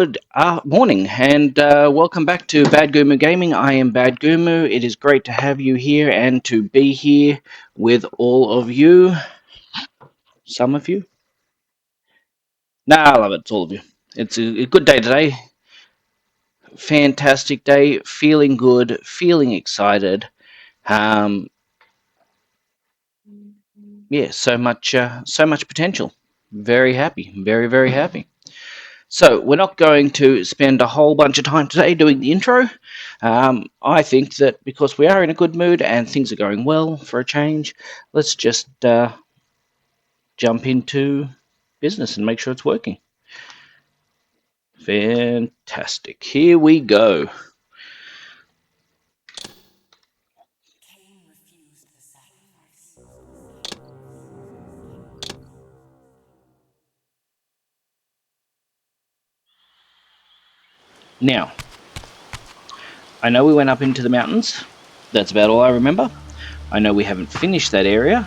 Good morning, and welcome back to Bad Gumu Gaming. I am Bad Gumu. It is great to have you here and to be here with all of you. Some of you. Nah, I love it. It's all of you. It's a good day today. Fantastic day. Feeling good. Feeling excited. Um, yeah, so much potential. Very happy. Very, very happy. So, we're not going to spend a whole bunch of time today doing the intro. I think that because we are in a good mood and things are going well for a change, let's just jump into business and make sure it's working. Fantastic. Here we go. Now, I know we went up into the mountains. That's about all I remember. I know we haven't finished that area,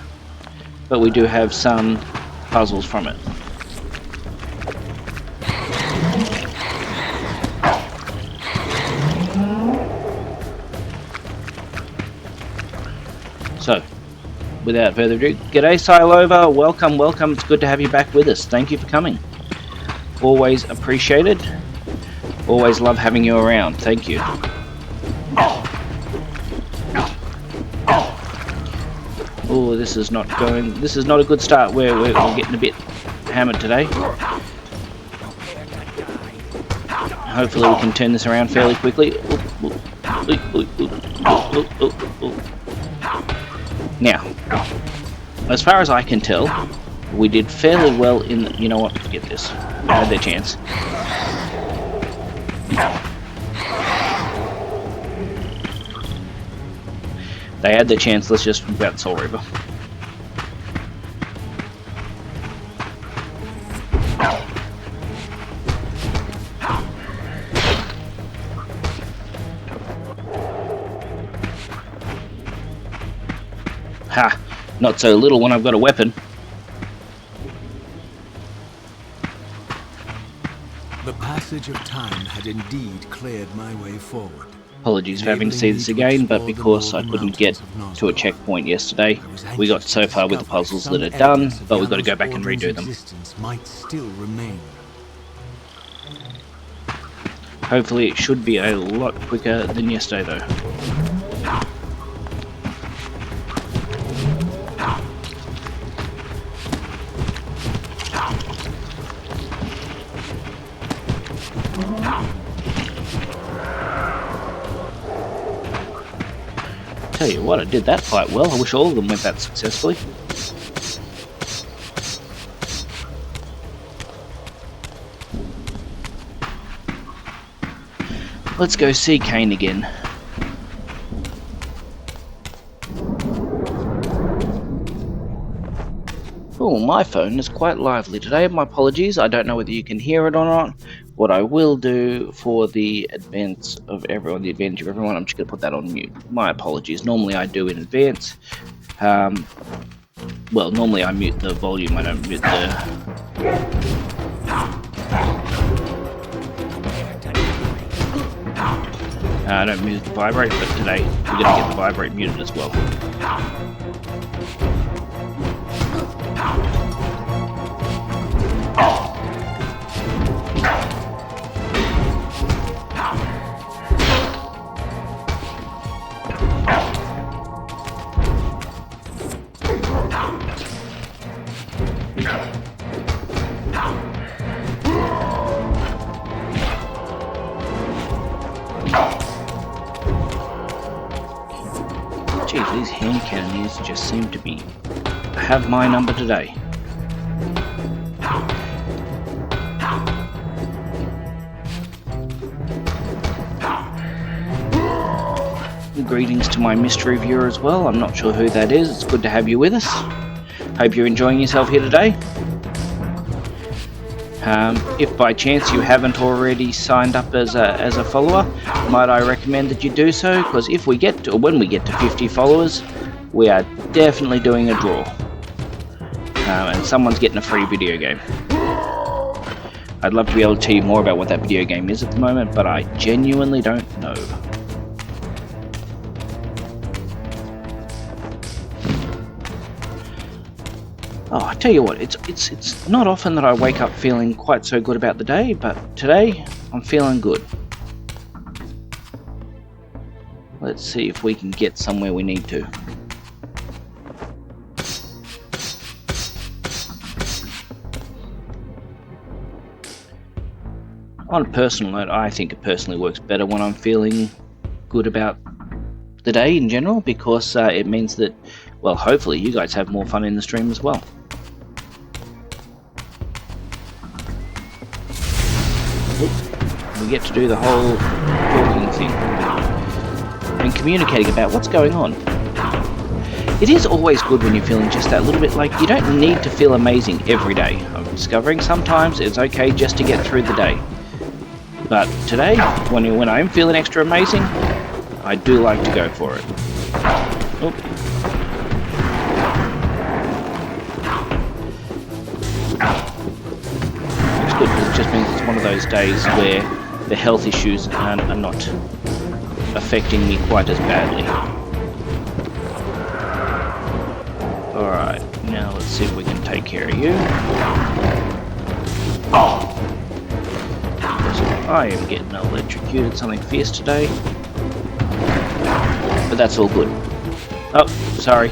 but we do have some puzzles from it. So, without further ado, g'day Silova, welcome, welcome. It's good to have you back with us. Thank you for coming. Always appreciated. Always love having you around. Thank you. Oh, this is not a good start. We're getting a bit hammered today. Hopefully we can turn this around fairly quickly. Now, as far as I can tell, we did fairly well in the, you know what, forget this. I had their chance. They had their chance, let's just grab the Soul Reaver. Ha! Not so little when I've got a weapon. The passage of time had indeed cleared my way forward. Apologies for having to see this again, but because I couldn't get to a checkpoint yesterday, we got so far with the puzzles that are done, but we've got to go back and redo them. Might still remain. Hopefully it should be a lot quicker than yesterday though. Tell you what, I did that quite well. I wish all of them went that successfully. Let's go see Kain again. Oh, my phone is quite lively today. My apologies. I don't know whether you can hear it or not. What I will do for the advance of everyone, the advantage of everyone, I'm just going to put that on mute. My apologies. Normally I do in advance. Well, normally I mute the volume. I don't mute the... I don't mute the vibrate, but today we're going to get the vibrate muted as well. Geez, these hand cannoneers just seem to have my number today. Greetings to my mystery viewer as well. I'm not sure who that is. It's good to have you with us. Hope you're enjoying yourself here today. If by chance you haven't already signed up as a follower, might I recommend that you do so, because if we get to, or when we get to 50 followers, we are definitely doing a draw. And someone's getting a free video game. I'd love to be able to tell you more about what that video game is at the moment, but I genuinely don't know. Oh, I tell you what, it's not often that I wake up feeling quite so good about the day, but today I'm feeling good. Let's see if we can get somewhere we need to. On a personal note, I think it personally works better when I'm feeling good about the day in general, because it means that, well, hopefully you guys have more fun in the stream as well. We get to do the whole talking thing and communicating about what's going on. It is always good when you're feeling just that little bit, like, you don't need to feel amazing every day. I'm discovering sometimes it's okay just to get through the day. But today, when I'm feeling extra amazing, I do like to go for it. Oop. It's good because it just means it's one of those days where the health issues are not affecting me quite as badly. Alright, now let's see if we can take care of you. Oh! I am getting electrocuted, something fierce today. But that's all good. Oh, sorry.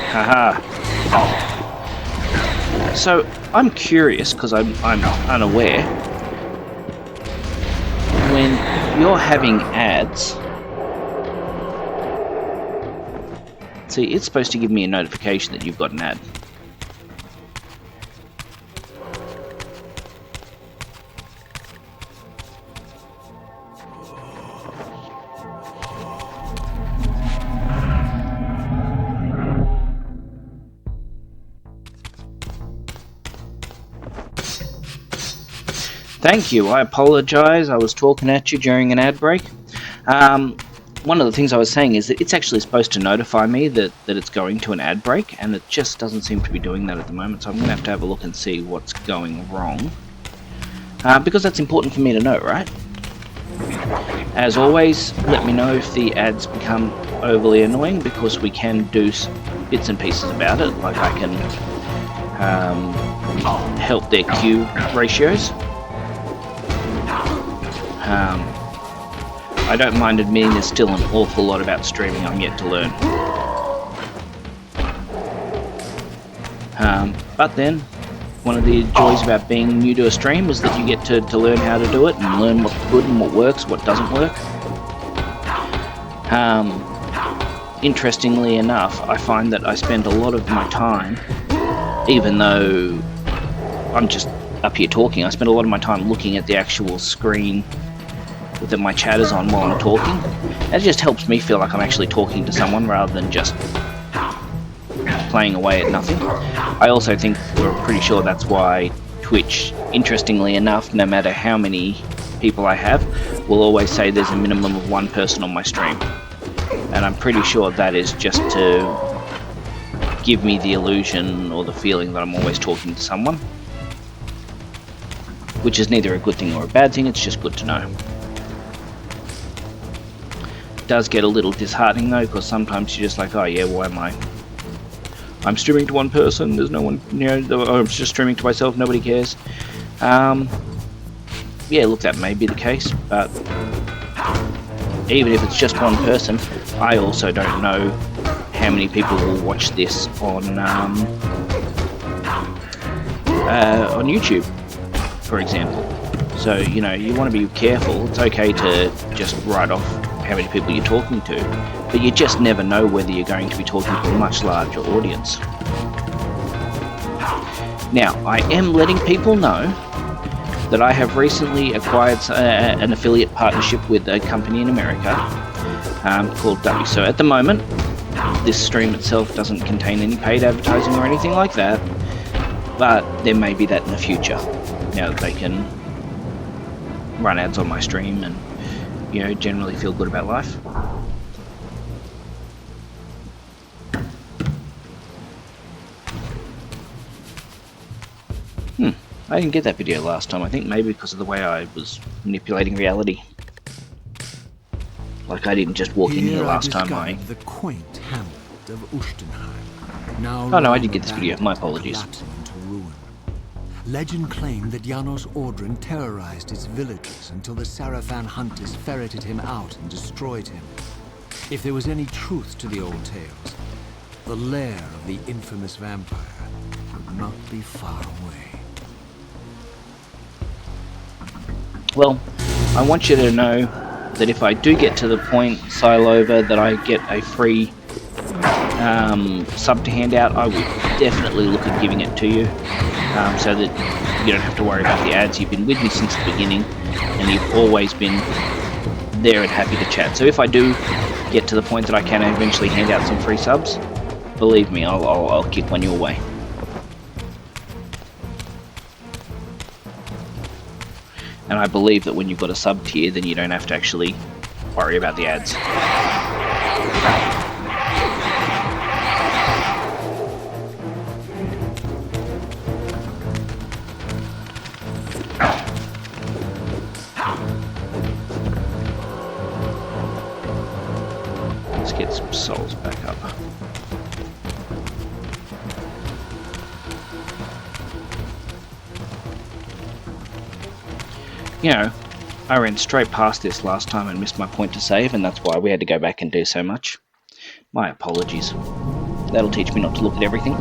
Haha. So, I'm curious, because I'm unaware. When you're having ads, see, it's supposed to give me a notification that you've got an ad. Thank you, I apologise, I was talking at you during an ad break. One of the things I was saying is that it's actually supposed to notify me that it's going to an ad break, and it just doesn't seem to be doing that at the moment, so I'm going to have a look and see what's going wrong. Because that's important for me to know, right? As always, let me know if the ads become overly annoying, because we can do bits and pieces about it, like I can help their queue ratios. I don't mind admitting there's still an awful lot about streaming I'm yet to learn. But then, one of the joys about being new to a stream is that you get to learn how to do it and learn what's good and what works, what doesn't work. Interestingly enough, I find that I spend a lot of my time, even though I'm just up here talking, I spend a lot of my time looking at the actual screen that my chat is on while I'm talking. It just helps me feel like I'm actually talking to someone rather than just playing away at nothing. I also think we're pretty sure that's why Twitch, interestingly enough, no matter how many people I have, will always say there's a minimum of one person on my stream. And I'm pretty sure that is just to give me the illusion or the feeling that I'm always talking to someone. Which is neither a good thing or a bad thing, it's just good to know. It does get a little disheartening though, because sometimes you're just like, oh yeah, why am I'm streaming to one person, there's no one, you know, or I'm just streaming to myself, nobody cares. Yeah, look, that may be the case, but even if it's just one person, I also don't know how many people will watch this on YouTube, for example. So, you know, you want to be careful. It's okay to just write off how many people you're talking to, but you just never know whether you're going to be talking to a much larger audience. Now, I am letting people know that I have recently acquired an affiliate partnership with a company in America called W. So at the moment, this stream itself doesn't contain any paid advertising or anything like that, but there may be that in the future. Now that they can run ads on my stream and, you know, generally feel good about life. I didn't get that video last time. I think maybe because of the way I was manipulating reality. Like I didn't just walk in here Here I last time. discovered the quaint hamlet of Ustenheim. Now Oh no, I long did get this video. abandoned My and apologies. collapsing into ruin. Legend claimed that Janos Ordren terrorized its villagers until the Sarafan hunters ferreted him out and destroyed him. If there was any truth to the old tales, the lair of the infamous vampire would not be far away. Well, I want you to know that if I do get to the point, Silova, that I get a free sub to hand out, I will definitely look at giving it to you, so that you don't have to worry about the ads. You've been with me since the beginning, and you've always been there and happy to chat. So if I do get to the point that I can eventually hand out some free subs, believe me, I'll kick one your way. And I believe that when you've got a sub tier, then you don't have to actually worry about the ads. Let's get some souls back up. You know, I ran straight past this last time and missed my point to save, and that's why we had to go back and do so much. My apologies. That'll teach me not to look at everything.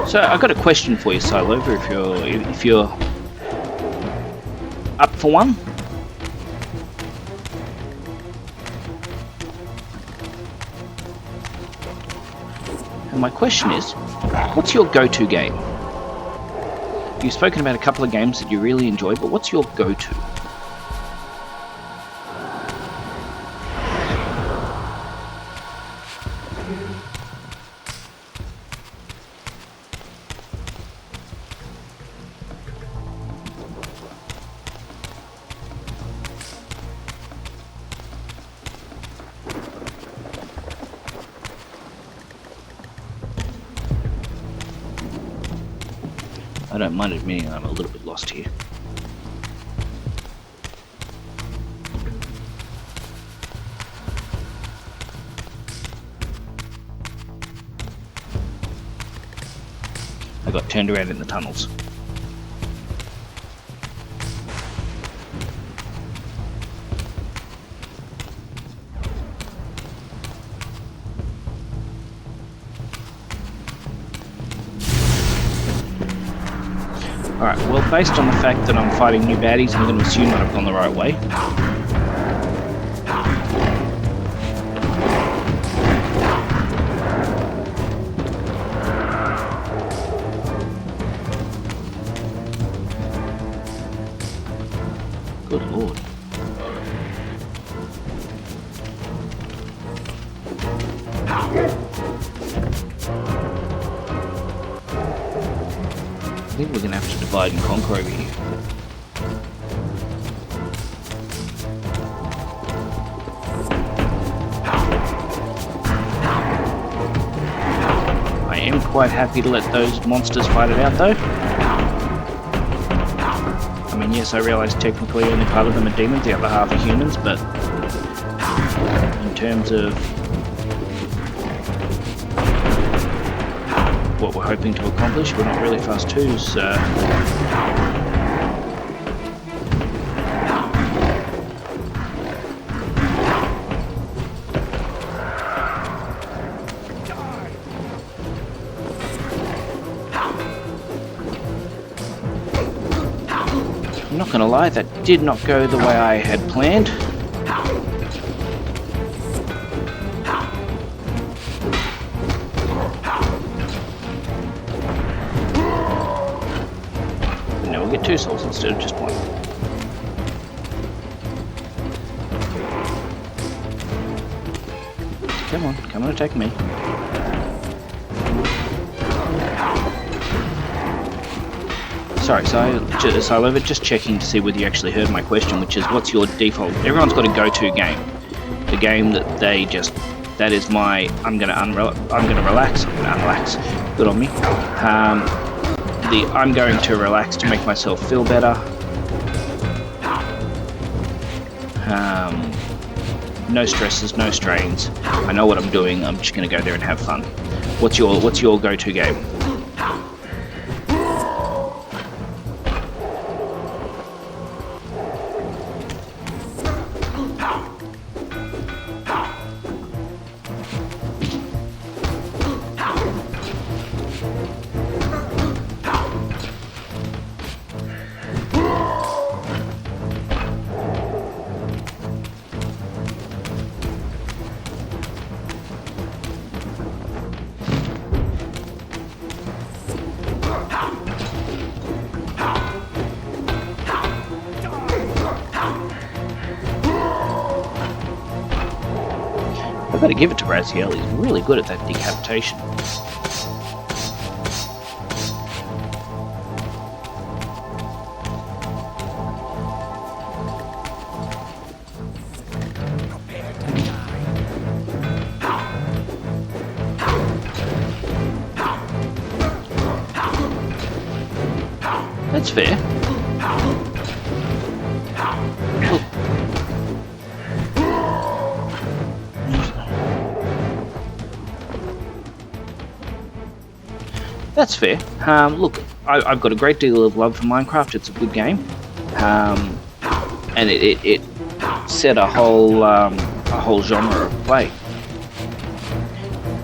So I've got a question for you, Silova, if you're up for one. And my question is, what's your go-to game? You've spoken about a couple of games that you really enjoy, but what's your go-to? I don't mind admitting I'm a little bit lost here. I got turned around in the tunnels. Alright, well, based on the fact that I'm fighting new baddies, I'm going to assume that I've gone the right way. Good lord. I think we're going to have to divide and conquer over here. I am quite happy to let those monsters fight it out though. I mean, yes, I realise technically only part of them are demons, the other half are humans, but in terms of what we're hoping to accomplish, we're not really fast twos. not gonna lie, that did not go the way I had planned. Now we'll get 2 souls instead of just 1. Come on, attack me. Sorry, so just checking to see whether you actually heard my question, which is, what's your default? Everyone's got a go-to game. The game that that is my, I'm gonna relax. Good on me. I'm going to relax to make myself feel better. No stresses, no strains. I know what I'm doing. I'm just gonna go there and have fun. What's your go-to game? I've got to give it to Raziel, he's really good at that decapitation. That's fair. That's fair. Look, I've got a great deal of love for Minecraft. It's a good game, and it set a whole genre of play.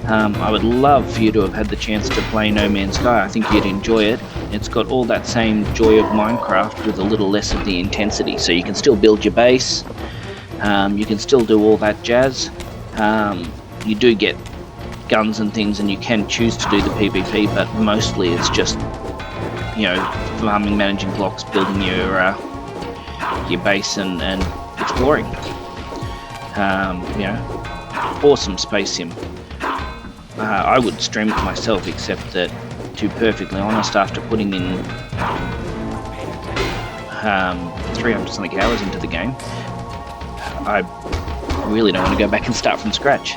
I would love for you to have had the chance to play No Man's Sky. I think you'd enjoy it. It's got all that same joy of Minecraft with a little less of the intensity. So you can still build your base. You can still do all that jazz. You do get guns and things, and you can choose to do the PvP, but mostly it's just, you know, farming, managing blocks, building your base and exploring. You know, awesome space sim. I would stream it myself, except that, to be perfectly honest, after putting in 300 something hours into the game, I really don't want to go back and start from scratch.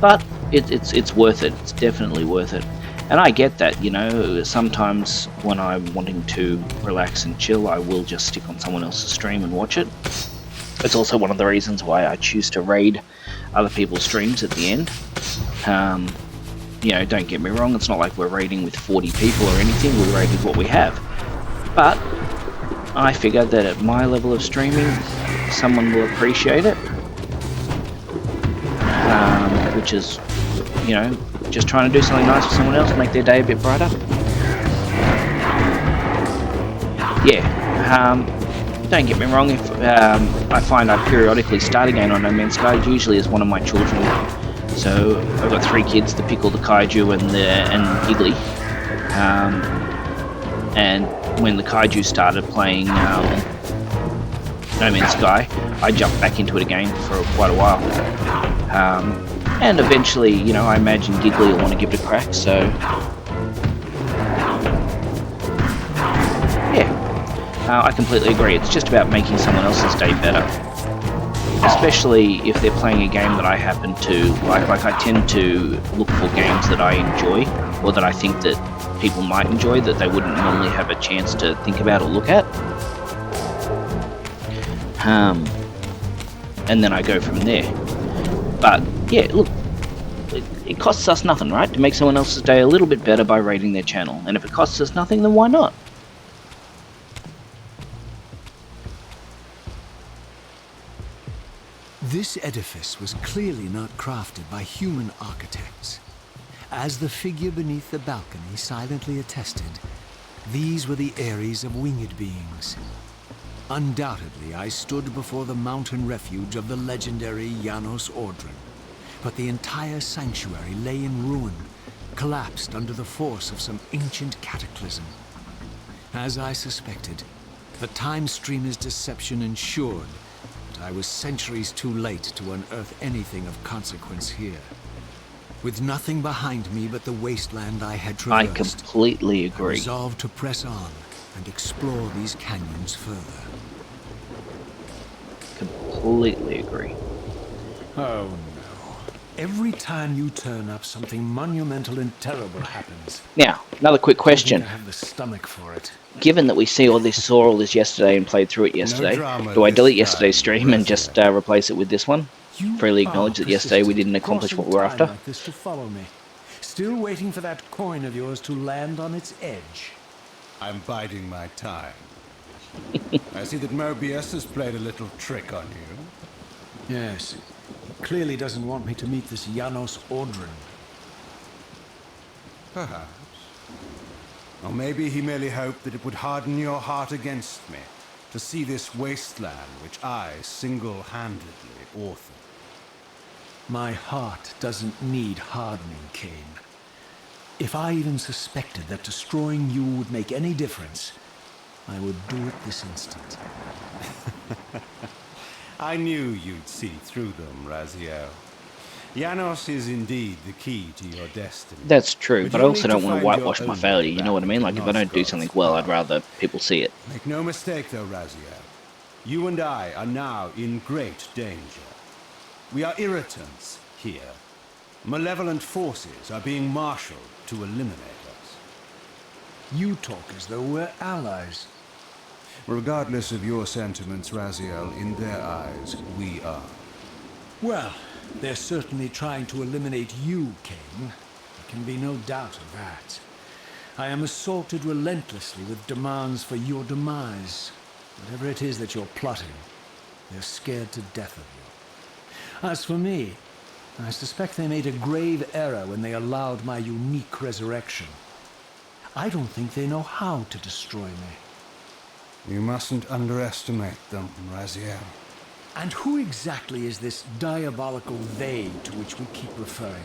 But it's worth it. It's definitely worth it. And I get that, you know, sometimes when I'm wanting to relax and chill, I will just stick on someone else's stream and watch it. It's also one of the reasons why I choose to raid other people's streams at the end. You know, don't get me wrong, it's not like we're raiding with 40 people or anything, we raid with what we have. But I figure that at my level of streaming, someone will appreciate it. Which is, you know, just trying to do something nice for someone else, make their day a bit brighter. Yeah, don't get me wrong, if I find I periodically start again on No Man's Sky, usually as one of my children. So I've got 3 kids, the Pickle, the Kaiju, and Giggly. And when the Kaiju started playing No Man's Sky, I jumped back into it again for quite a while. And eventually, you know, I imagine Giggly will want to give it a crack, so yeah, I completely agree. It's just about making someone else's day better. Especially if they're playing a game that I happen to like. Like, I tend to look for games that I enjoy, or that I think that people might enjoy, that they wouldn't normally have a chance to think about or look at. And then I go from there. But yeah, look, it costs us nothing, right? To make someone else's day a little bit better by rating their channel. And if it costs us nothing, then why not? This edifice was clearly not crafted by human architects. As the figure beneath the balcony silently attested, these were the Ares of winged beings. Undoubtedly, I stood before the mountain refuge of the legendary Janos Ordren, but the entire sanctuary lay in ruin, collapsed under the force of some ancient cataclysm. As I suspected, the time streamer's deception ensured that I was centuries too late to unearth anything of consequence here. With nothing behind me but the wasteland I had I traversed, completely I agree. resolved to press on and explore these canyons further. Completely agree. Oh no. Every time you turn up, something monumental and terrible happens. Now, another quick I don't think question. I have the stomach for it. Given that we saw all this yesterday and played through it yesterday, drama do I this delete time, yesterday's stream and just replace it with this one? You Freely are acknowledge that yesterday we persistent, didn't accomplish what crossing we were time after. like this to follow me. Still waiting for that coin of yours to land on its edge. I'm biding my time. I see that Mobius has played a little trick on you. Yes. He clearly doesn't want me to meet this Janos Ordren. Perhaps. Or maybe he merely hoped that it would harden your heart against me, to see this wasteland which I single-handedly authored. My heart doesn't need hardening, Kain. If I even suspected that destroying you would make any difference, I would do it this instant. I knew you'd see through them, Raziel. Janos is indeed the key to your destiny. That's true, but I you'll also need don't to want to find whitewash your my own failure, you know what I mean? back Like, if I don't do something Nosgoth's well, I'd path. rather people see it. Make no mistake, though, Raziel. You and I are now in great danger. We are irritants here. Malevolent forces are being marshaled to eliminate us. You talk as though we're allies. Regardless of your sentiments, Raziel, in their eyes, we are. Well, they're certainly trying to eliminate you, Kain. There can be no doubt of that. I am assaulted relentlessly with demands for your demise. Whatever it is that you're plotting, they're scared to death of you. As for me, I suspect they made a grave error when they allowed my unique resurrection. I don't think they know how to destroy me. You mustn't underestimate them, Raziel. And who exactly is this diabolical they to which we keep referring?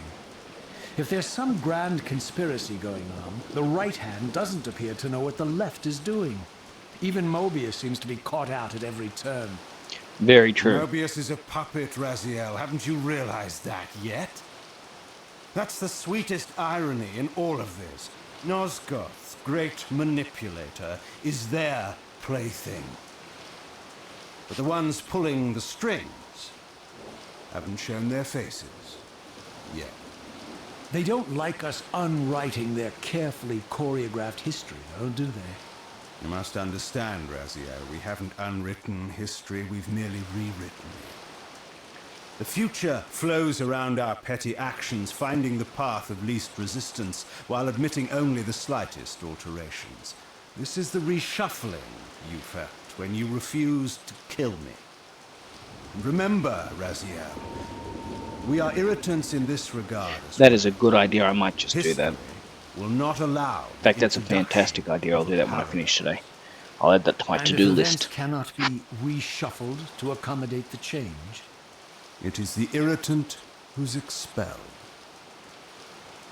If there's some grand conspiracy going on, the right hand doesn't appear to know what the left is doing. Even Mobius seems to be caught out at every turn. Very true. Mobius is a puppet, Raziel. Haven't you realized that yet? That's the sweetest irony in all of this. Nosgoth, great manipulator, is their plaything. But the ones pulling the strings haven't shown their faces yet. They don't like us unwriting their carefully choreographed history, though, do they? You must understand, Raziel, we haven't unwritten history, we've merely rewritten it. The future flows around our petty actions, finding the path of least resistance, while admitting only the slightest alterations. This is the reshuffling you felt when you refused to kill me. And remember, Raziel, we are irritants in this regard. That is a good idea, I might just do History that. will not allow. In fact, that's a fantastic idea, I'll do that when I finish today. I'll add that to my to-do And if list. events cannot be reshuffled to accommodate the change? It is the irritant who's expelled.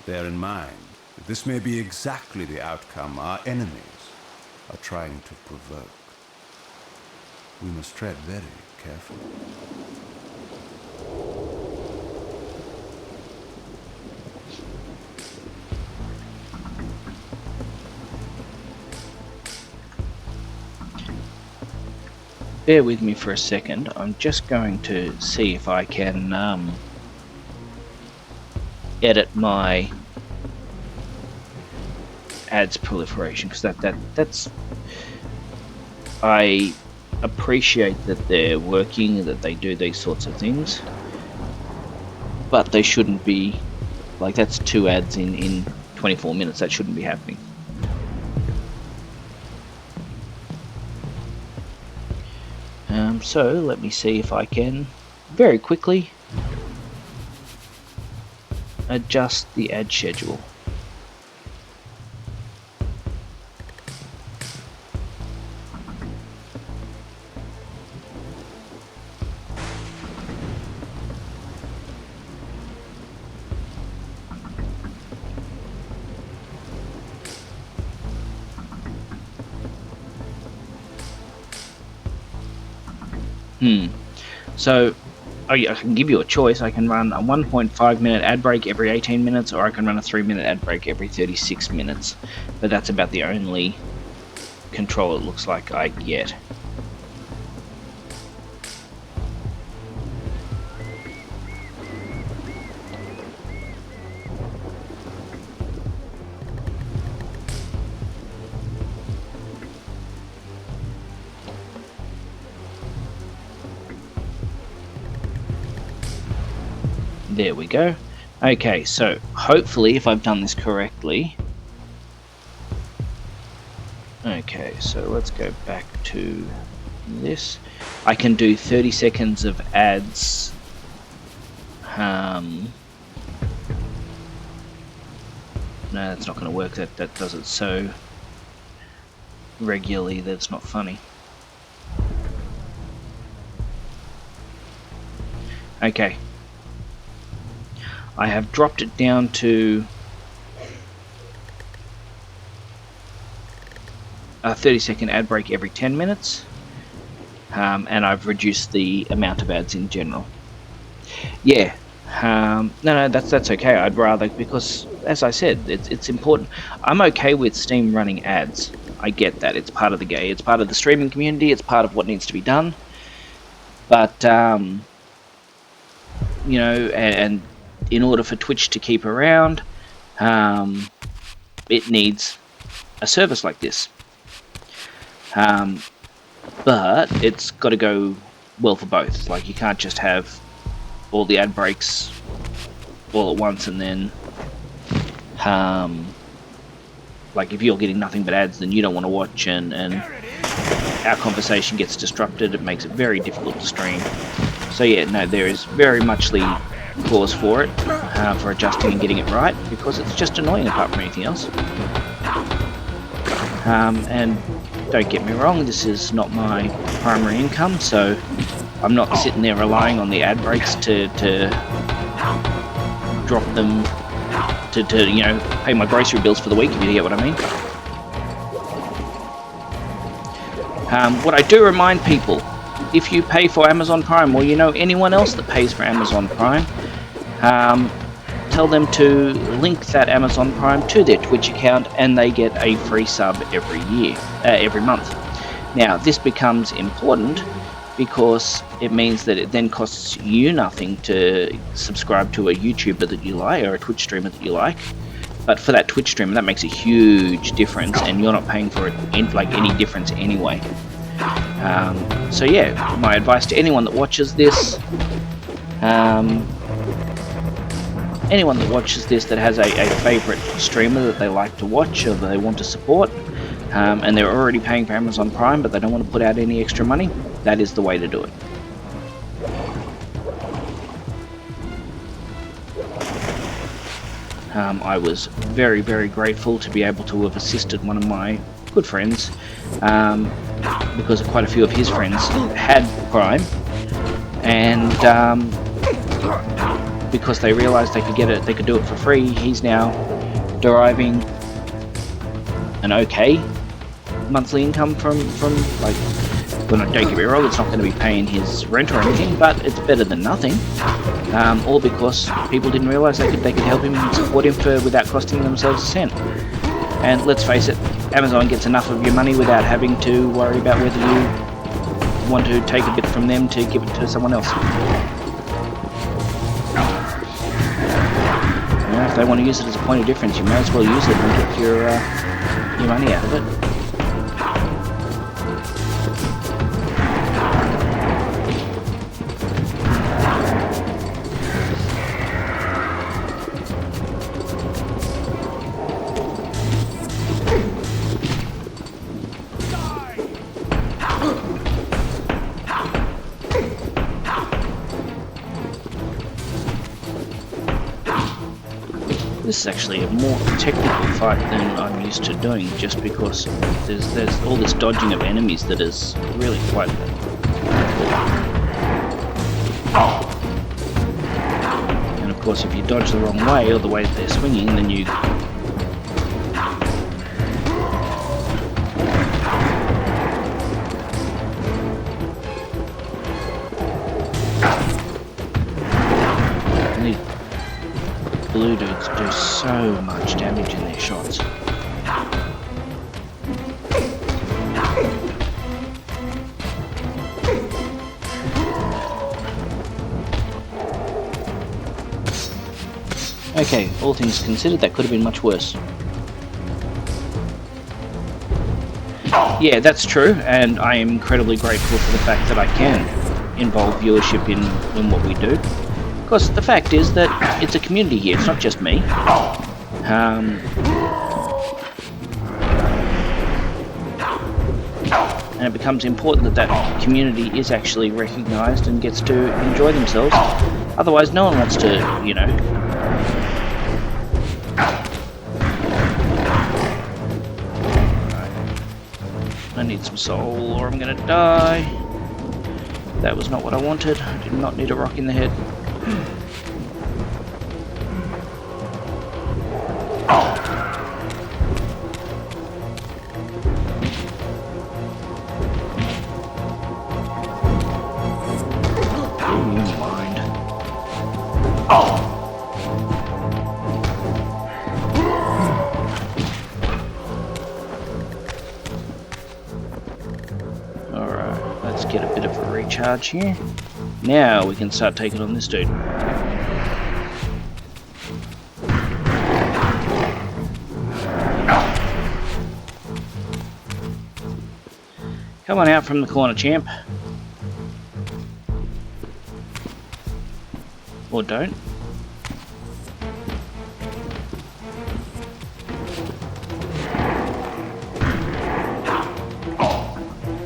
Bear in mind that this may be exactly the outcome our enemies are trying to provoke. We must tread very carefully. Bear with me for a second. I'm just going to see if I can edit my ads proliferation, because that's I appreciate that they're working, that they do these sorts of things, but they shouldn't be like, that's 2 ads in 24 minutes. That shouldn't be happening. So let me see if I can very quickly adjust the ad schedule. So, oh yeah, I can give you a choice. I can run a 1.5 minute ad break every 18 minutes, or I can run a 3-minute ad break every 36 minutes. But that's about the only control it looks like I get. There we go. Okay, so hopefully if I've done this correctly. Okay, so let's go back to this. I can do 30 seconds of ads. No, that's not going to work. That does it so regularly that it's not funny. Okay. I have dropped it down to a 30-second ad break every 10 minutes, and I've reduced the amount of ads in general. Yeah, no, that's okay. I'd rather, because as I said, it's important. I'm okay with Steam running ads. I get that. It's part of the game. It's part of the streaming community. It's part of what needs to be done. But you know, and in order for Twitch to keep around, it needs a service like this. But it's got to go well for both. Like, you can't just have all the ad breaks all at once and then like, if you're getting nothing but ads, then you don't want to watch, and our conversation gets disrupted. It makes it very difficult to stream. So yeah, no, there is very muchly cause for it, for adjusting and getting it right, because it's just annoying apart from anything else. And don't get me wrong, this is not my primary income, so I'm not sitting there relying on the ad breaks to drop them to you know, pay my grocery bills for the week, if you get what I mean. What I do remind people, if you pay for Amazon Prime, or you know anyone else that pays for Amazon Prime, tell them to link that Amazon Prime to their Twitch account, and they get a free sub every month. Now, this becomes important because it means that it then costs you nothing to subscribe to a YouTuber that you like, or a Twitch streamer that you like. But for that Twitch streamer, that makes a huge difference, and you're not paying for it like any difference anyway. So yeah, my advice to anyone that watches this, that has a favourite streamer that they like to watch or they want to support, and they're already paying for Amazon Prime but they don't want to put out any extra money, that is the way to do it. I was very, very grateful to be able to have assisted one of my good friends, because quite a few of his friends had Prime, and because they realised they could do it for free, he's now deriving an okay monthly income from like, well, don't get me wrong, it's not going to be paying his rent or anything, but it's better than nothing. All because people didn't realise they could help him and support him without costing themselves a cent. And let's face it, Amazon gets enough of your money without having to worry about whether you want to take a bit from them to give it to someone else. You know, if they want to use it as a point of difference, you may as well use it and get your money out of it. This is actually a more technical fight than I'm used to doing, just because there's all this dodging of enemies that is really quite cool. And of course, if you dodge the wrong way or the way that they're swinging, then you blue dudes do so much damage in their shots. Okay, all things considered, that could have been much worse. Yeah, that's true, and I am incredibly grateful for the fact that I can involve viewership in what we do. Because the fact is that it's a community here, it's not just me. And it becomes important that that community is actually recognised and gets to enjoy themselves. Otherwise, no one wants to, you know... I need some soul or I'm gonna die. That was not what I wanted. I did not need a rock in the head. Get a bit of a recharge here. Now we can start taking on this dude. Come on out from the corner, champ. Or don't.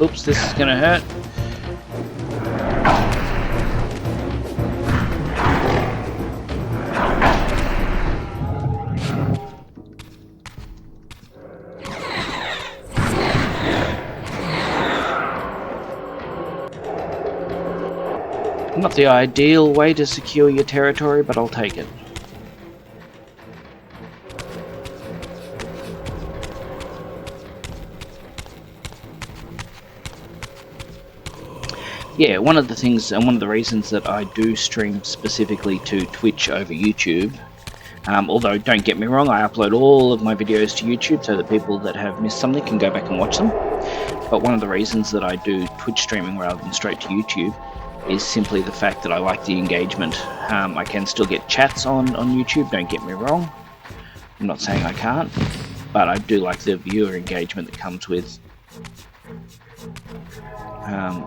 Oops, this is gonna hurt. Not the ideal way to secure your territory, but I'll take it. Yeah, one of the things and one of the reasons that I do stream specifically to Twitch over YouTube, although don't get me wrong, I upload all of my videos to YouTube so that people that have missed something can go back and watch them. But one of the reasons that I do Twitch streaming rather than straight to YouTube is simply the fact that I like the engagement. I can still get chats on YouTube, don't get me wrong. I'm not saying I can't, but I do like the viewer engagement that comes with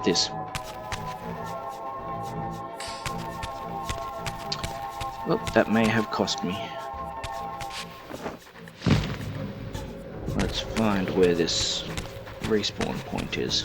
this. Oh, that may have cost me. Let's find where this respawn point is.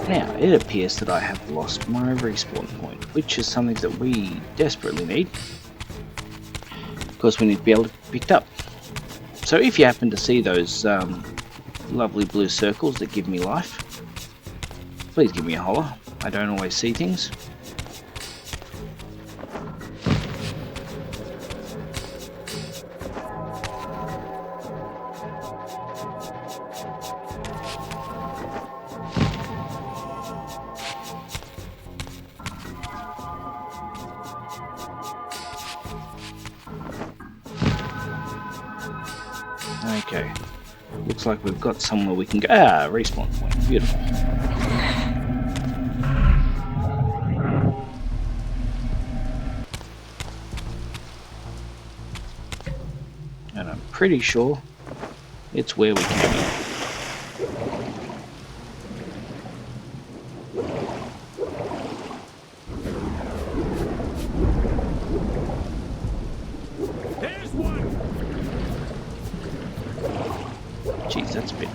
Now, it appears that I have lost my respawn point, which is something that we desperately need. Of course, we need to be able to be picked up. So if you happen to see those lovely blue circles that give me life, please give me a holler. I don't always see things. Okay, Looks like we've got somewhere we can go. Ah, respawn point. Beautiful. And I'm pretty sure it's where we came in. Jeez, that's a bit.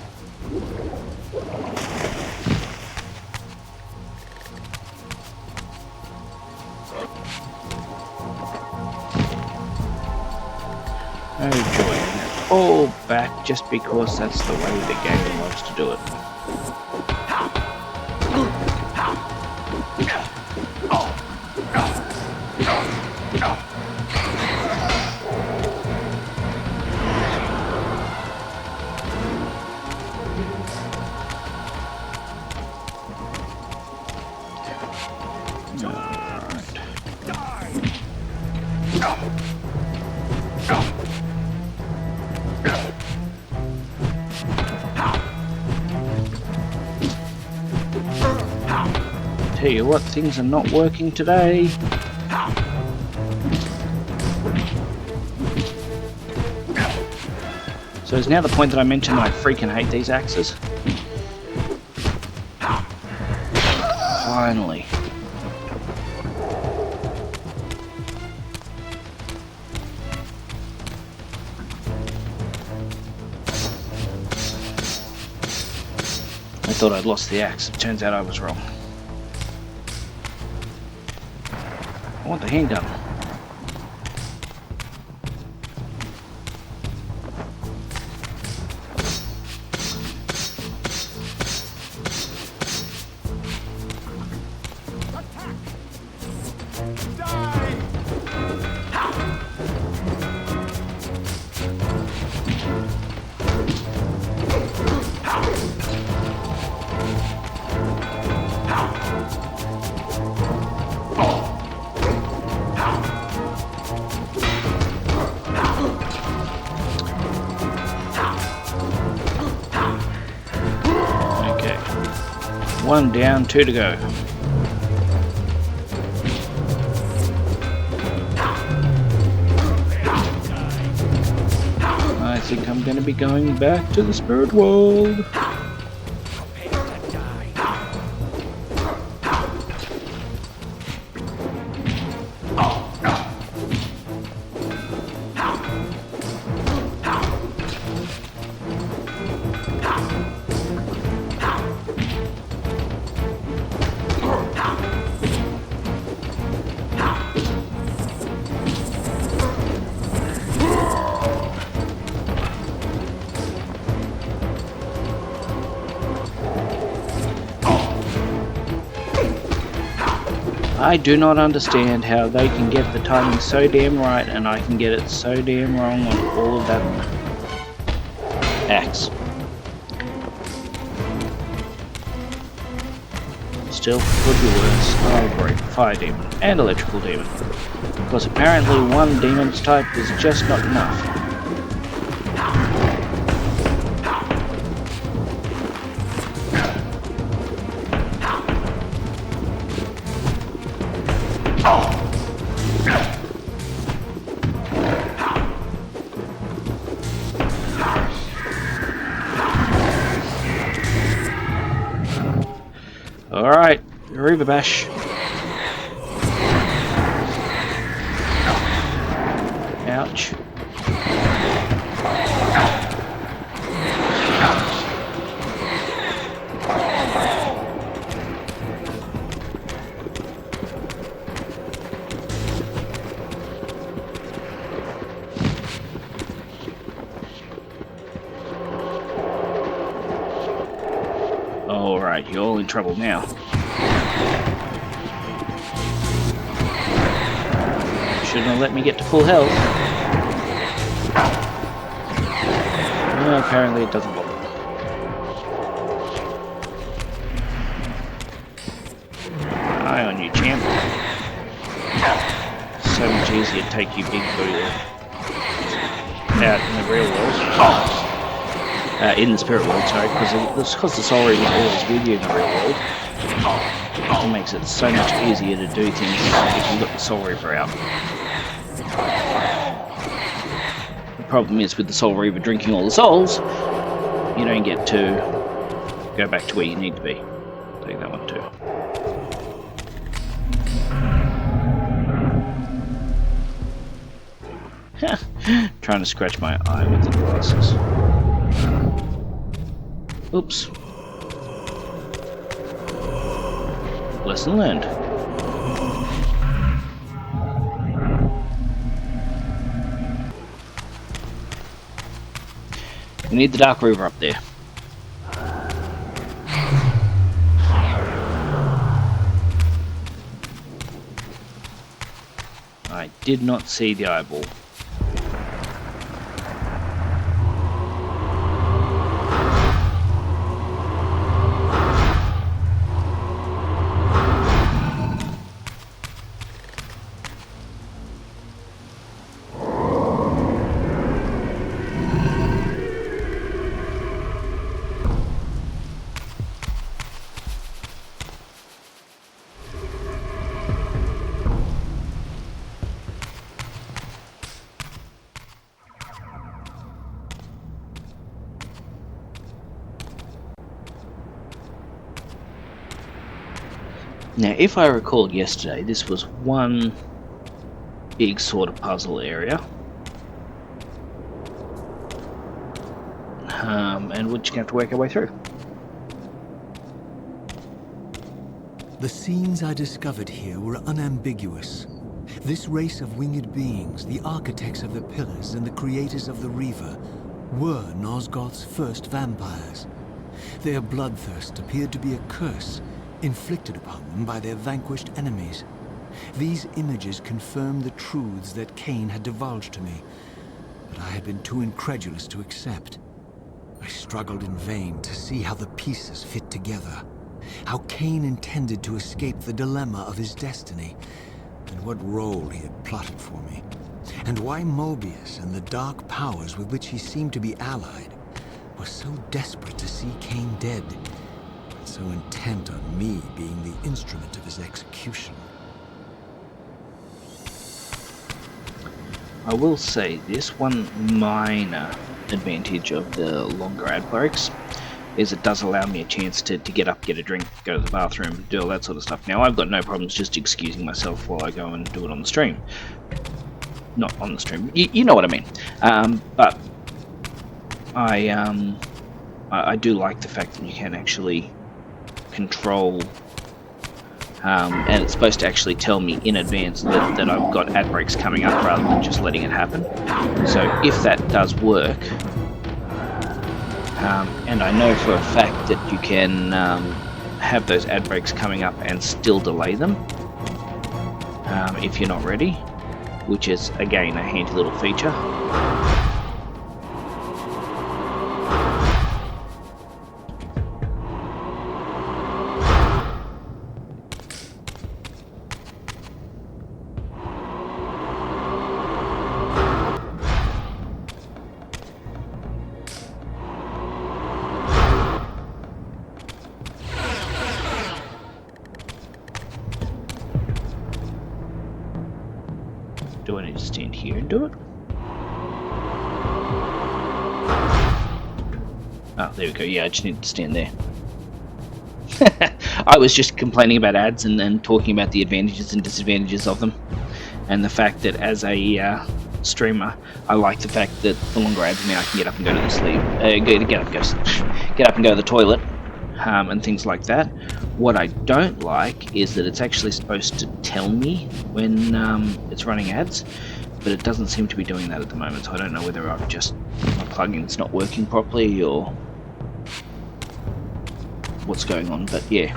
Oh joy, and all back just because that's the way the game loves to do it. Tell you what, things are not working today. So is now the point that I mentioned that I freaking hate these axes? Finally. I thought I'd lost the axe. It turns out I was wrong. I want the handgun. One down, two to go. I think I'm going to be going back to the spirit world. I do not understand how they can get the timing so damn right and I can get it so damn wrong on all of that axe. Still, could be worse. Oh great, fire demon and electrical demon. Because apparently one demon's type is just not enough. Alright, Reaver bash. Ouch. Alright, you're all in trouble now. Shouldn't have let me get to full health. Well, apparently it doesn't bother. Eye on you, champ. So much easier to take you big booty out in the real world. in the spirit world, sorry, because the Soul Reaver is always with you in the real world. It makes it so much easier to do things if you've got the Soul Reaver out. The problem is with the Soul Reaver drinking all the souls, you don't get to go back to where you need to be. Take that one too. Trying to scratch my eye with the glasses. Oops. Lesson learned. We need the Dark Reaver up there. I did not see the eyeball. Now, if I recall yesterday, this was one big sort of puzzle area. And we're just going to have to work our way through. The scenes I discovered here were unambiguous. This race of winged beings, the architects of the pillars and the creators of the Reaver, were Nosgoth's first vampires. Their bloodthirst appeared to be a curse inflicted upon them by their vanquished enemies. These images confirmed the truths that Kain had divulged to me, but I had been too incredulous to accept. I struggled in vain to see how the pieces fit together, how Kain intended to escape the dilemma of his destiny, and what role he had plotted for me, and why Mobius and the dark powers with which he seemed to be allied were so desperate to see Kain dead, so intent on me being the instrument of his execution. I will say this one minor advantage of the longer ad breaks is it does allow me a chance to get up, get a drink, go to the bathroom, do all that sort of stuff. Now, I've got no problems just excusing myself while I go and do it on the stream. Not on the stream, you know what I mean. But I do like the fact that you can actually control, and it's supposed to actually tell me in advance that I've got ad breaks coming up rather than just letting it happen. So if that does work, and I know for a fact that you can have those ad breaks coming up and still delay them if you're not ready, which is again a handy little feature. Do I need to stand here and do it? Oh, there we go. Yeah, I just need to stand there. I was just complaining about ads and then talking about the advantages and disadvantages of them. And the fact that as a streamer, I like the fact that the longer ads mean I can get up and go to the sleep. Get up and go to the toilet, and things like that. What I don't like is that it's actually supposed to tell me when it's running ads, but it doesn't seem to be doing that at the moment, so I don't know whether I've just, my plugin's not working properly or what's going on, but yeah.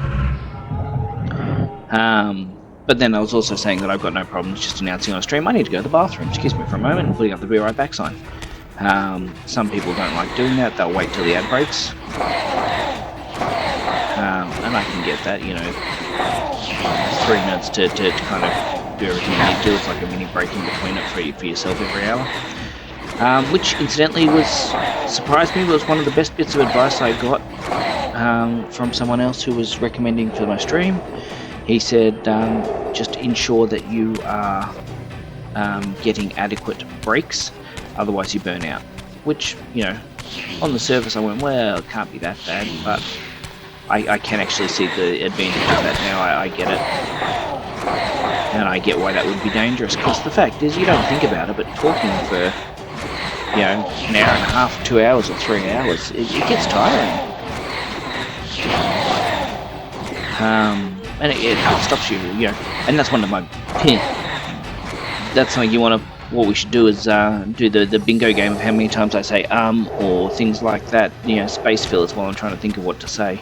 But then I was also saying that I've got no problems just announcing on stream I need to go to the bathroom, excuse me for a moment, and putting up the be right back sign. Some people don't like doing that, they'll wait till the ad breaks. And I can get that, 3 minutes to kind of do everything you need to do. It's like a mini break in between it for yourself every hour. which incidentally surprised me, was one of the best bits of advice I got from someone else who was recommending for my stream. He said, just ensure that you are getting adequate breaks, otherwise you burn out. Which, you know, on the surface I went, well, it can't be that bad, but I can actually see the advantage of that now. I get it. And I get why that would be dangerous, because the fact is, you don't think about it, but talking for, you know, an hour and a half, 2 hours or 3 hours, it gets tiring. And it stops you, you know, and that's one of my that's something you want to. What we should do is do the bingo game of how many times I say or things like that. You know, space fillers while I'm trying to think of what to say,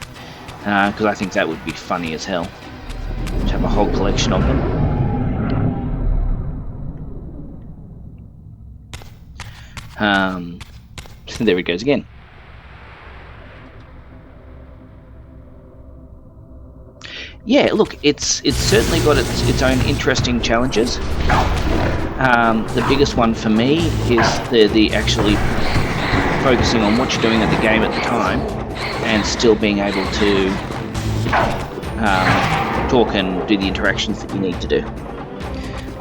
because I think that would be funny as hell. To have a whole collection of them. There it goes again. Yeah, look, it's certainly got its own interesting challenges. The biggest one for me is the actually focusing on what you're doing at the game at the time, and still being able to talk and do the interactions that you need to do.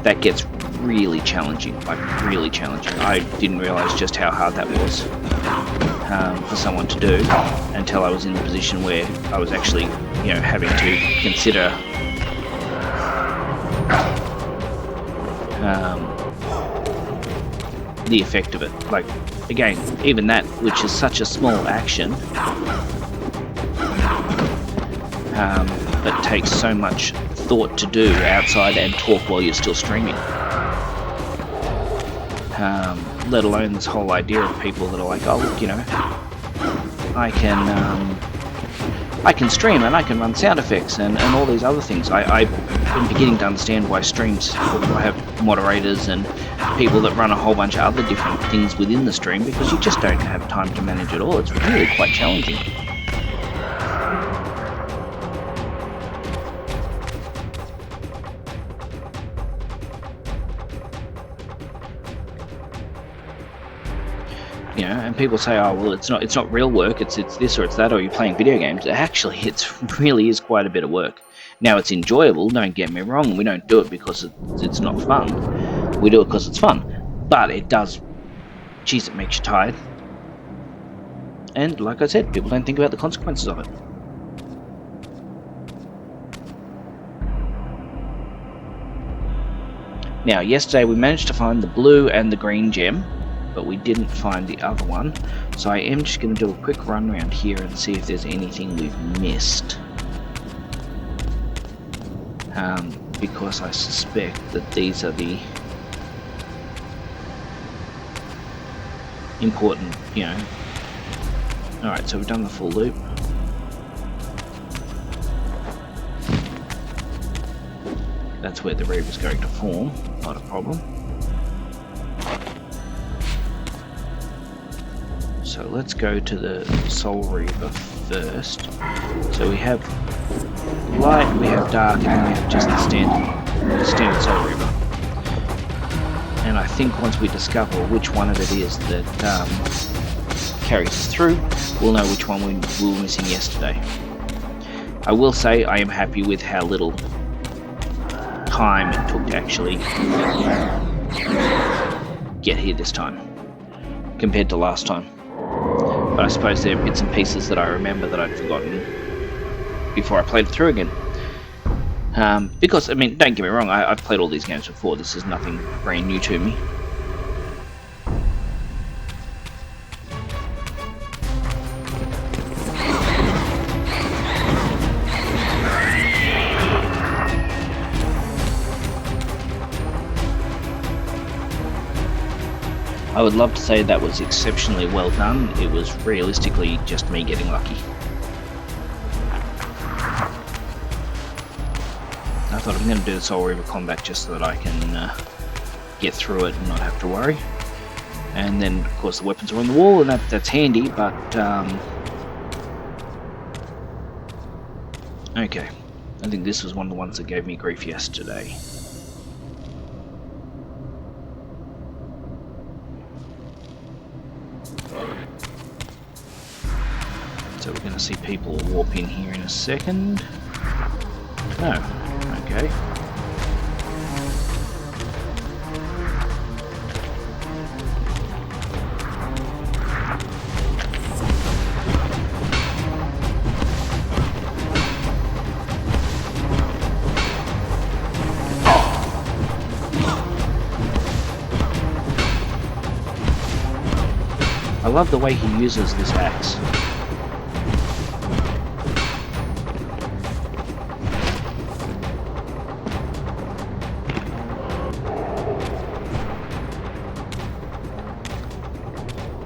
That gets really challenging, like really challenging. I didn't realise just how hard that was for someone to do until I was in the position where I was actually, you know, having to consider the effect of it. Like, again, even that, which is such a small action, but takes so much thought to do outside and talk while you're still streaming. Let alone this whole idea of people that are like, oh look, you know, I can stream and I can run sound effects and all these other things. I'm beginning to understand why streams will have moderators and people that run a whole bunch of other different things within the stream, because you just don't have time to manage it all. It's really quite challenging. You know, and people say, oh well, it's not real work, it's this or it's that, or you're playing video games. Actually, it really is quite a bit of work. Now, it's enjoyable, don't get me wrong. We don't do it because it's not fun. We do it because it's fun. But it does, geez, it makes you tired. And like I said, people don't think about the consequences of it. Now, yesterday we managed to find the blue and the green gem, but we didn't find the other one. So I am just going to do a quick run around here and see if there's anything we've missed. Because I suspect that these are the important, you know. Alright, so we've done the full loop. That's where the Reaver's going to form, not a problem. So let's go to the Soul Reaver first. So we have light, we have dark, and then we have just the standard Soul Reaver. And I think once we discover which one of it is that carries us through, we'll know which one we were missing yesterday. I will say I am happy with how little time it took to actually get here this time, compared to last time. But I suppose there are bits and pieces that I remember that I'd forgotten before I played it through again. Because, I mean, don't get me wrong, I've played all these games before. This is nothing brand new to me. I would love to say that was exceptionally well done. It was realistically just me getting lucky. I thought I'm going to do the Soul Reaver combat just so that I can get through it and not have to worry. And then, of course, the weapons are on the wall, and that's handy, but... okay. I think this was one of the ones that gave me grief yesterday. So we're going to see people warp in here in a second. No. Okay. I love the way he uses this axe.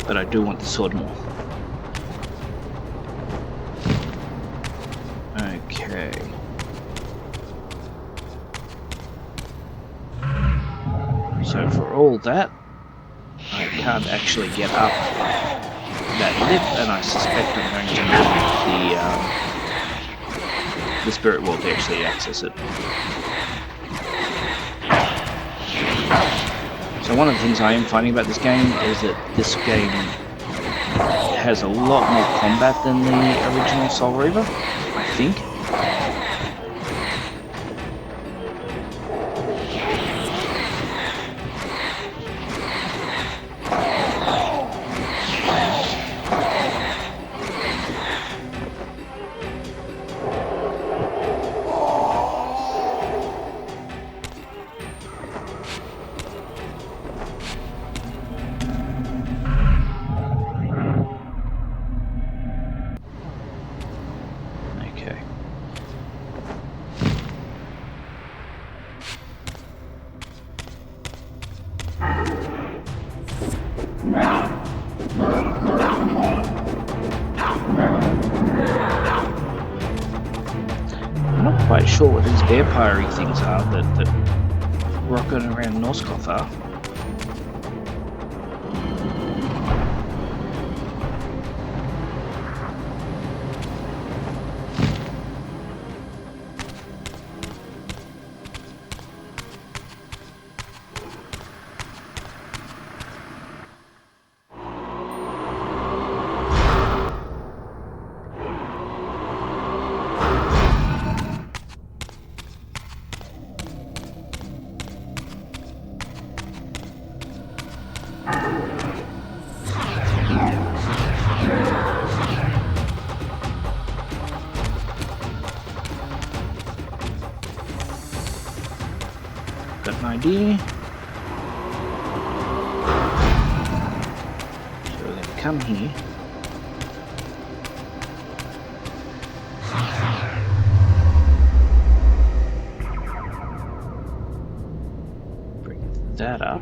But I do want the sword more. Okay. So for all that, I can't actually get up that lip, and I suspect I'm going to need the spirit wall to actually access it. So one of the things I am finding about this game is that this game has a lot more combat than the original Soul Reaver, I think. Quite sure what these vampire-y things are that rocking around Norskoth are. Got an idea. So we're going to come here. Bring that up.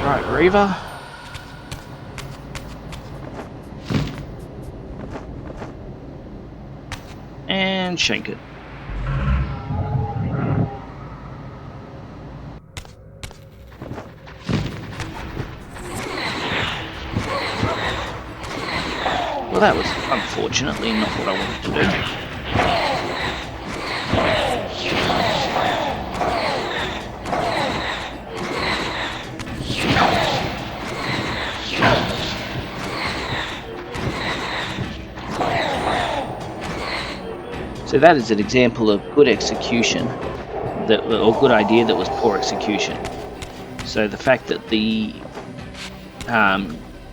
Right, Reaver. And shank it. Well, that was unfortunately not what I wanted to do. So that is an example of good execution, or good idea that was poor execution. So the fact that the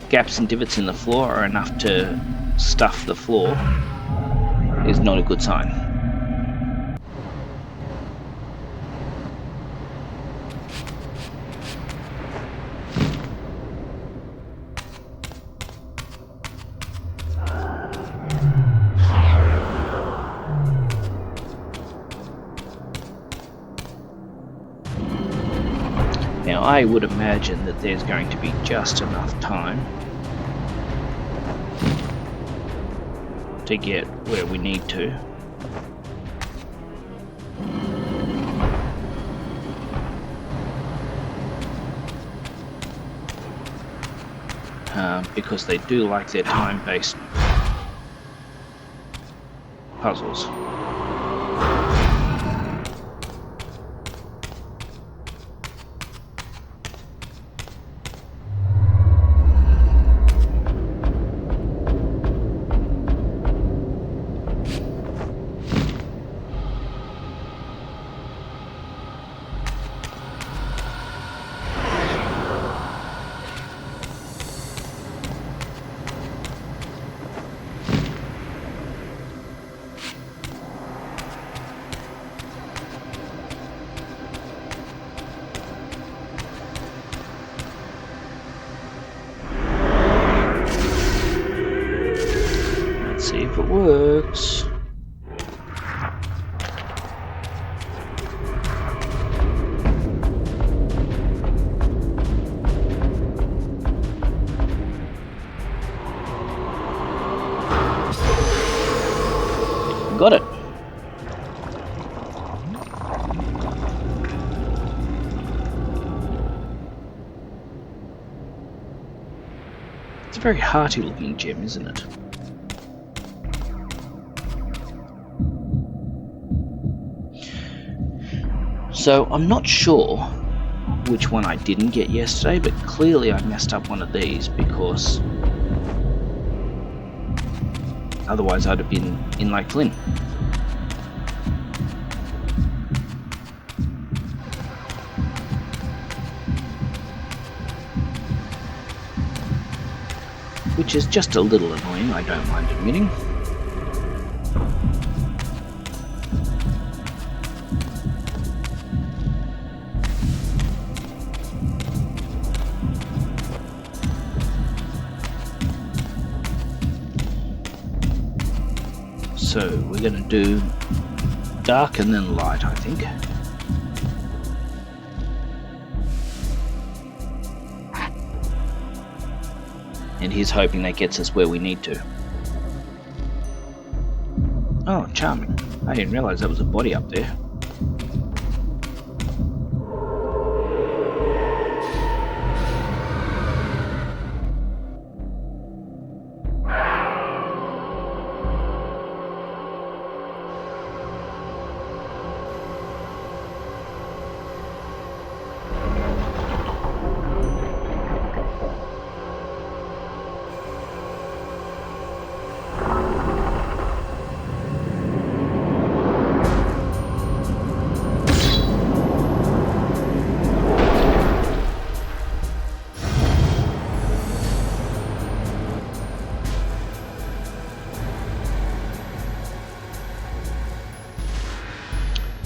gaps and divots in the floor are enough to stuff the floor is not a good sign. Now, I would imagine that there's going to be just enough time to get where we need to. because they do like their time-based puzzles. See if it works. Got it. It's a very hearty looking gem, isn't it? So I'm not sure which one I didn't get yesterday, but clearly I messed up one of these because otherwise I'd have been in Lake Flynn. Which is just a little annoying, I don't mind admitting. So we're going to do dark and then light, I think. And he's hoping that gets us where we need to. Oh, charming. I didn't realise that was a body up there.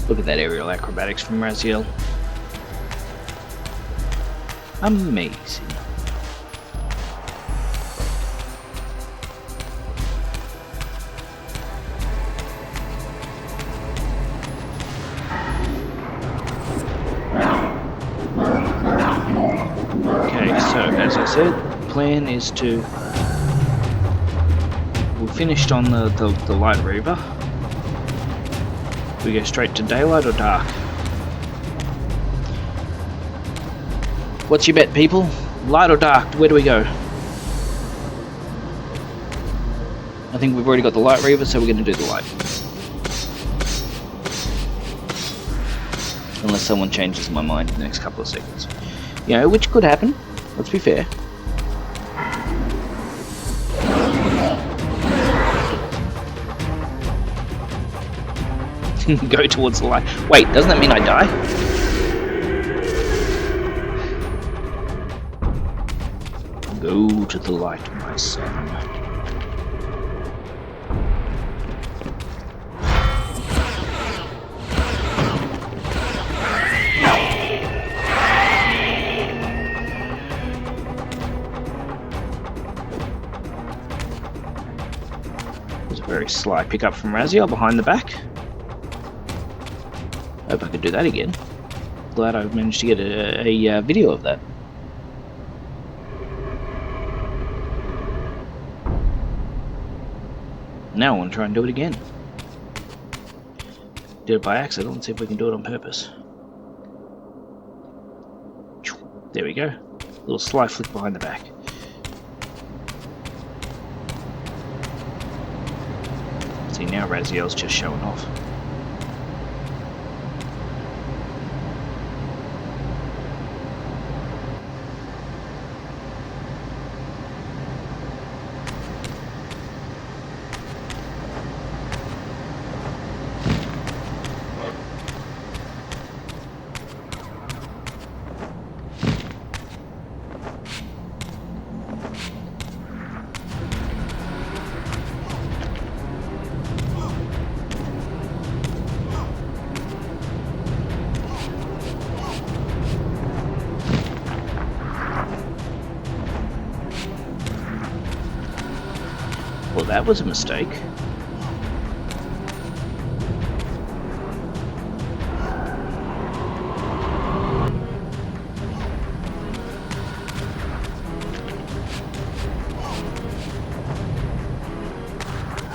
Look at that aerial acrobatics from Raziel. Amazing. Okay, so as I said, the plan is to... We finished on the light Reaver. We go straight to daylight or dark? What's your bet, people? Light or dark? Where do we go? I think we've already got the light Reaver, so we're going to do the light. Unless someone changes my mind in the next couple of seconds. You know, which could happen. Let's be fair. Go towards the light. Wait, doesn't that mean I die? Go to the light, my son. There's a very sly pickup from Raziel behind the back. Hope I could do that again. Glad I managed to get a video of that. Now I want to try and do it again. Did it by accident. Let's see if we can do it on purpose. There we go. Little sly flick behind the back. See, now Raziel's just showing off. Well, that was a mistake.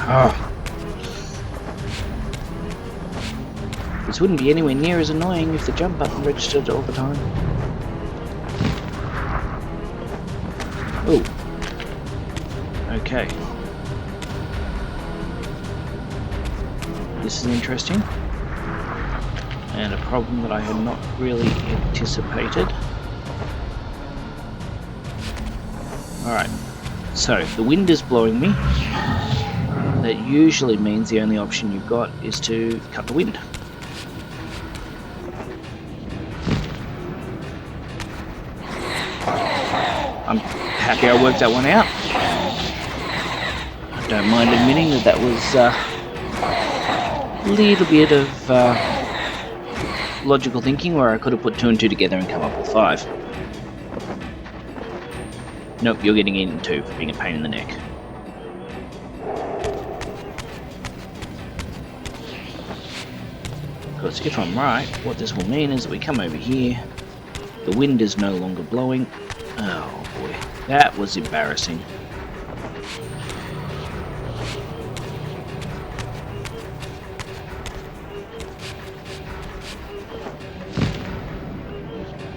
Oh. This wouldn't be anywhere near as annoying if the jump button registered all the time. Oh. Okay. This is interesting. And a problem that I had not really anticipated. Alright. So, the wind is blowing me. That usually means the only option you've got is to cut the wind. I'm happy I worked that one out. I don't mind admitting that that was a little bit of logical thinking where I could have put 2 and 2 together and come up with 5. Nope, you're getting eaten too for being a pain in the neck. Because if I'm right, what this will mean is that we come over here, the wind is no longer blowing. Oh boy, that was embarrassing.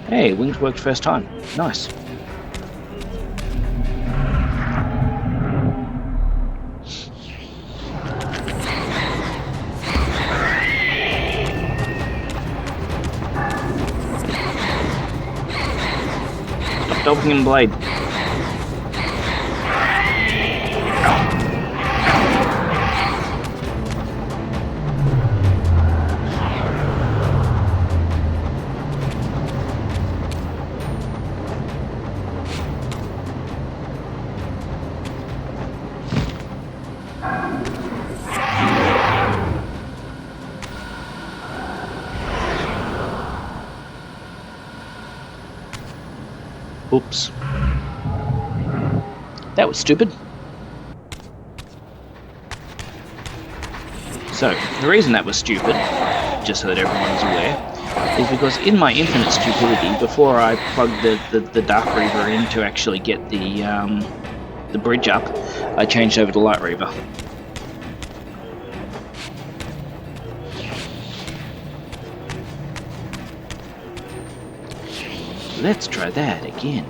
Hey, wings worked first time. Nice. Dolphin and blade. Oops. That was stupid. So, the reason that was stupid, just so that everyone is aware, is because in my infinite stupidity, before I plugged the Dark Reaver in to actually get the bridge up, I changed over to Light Reaver. Let's try that again.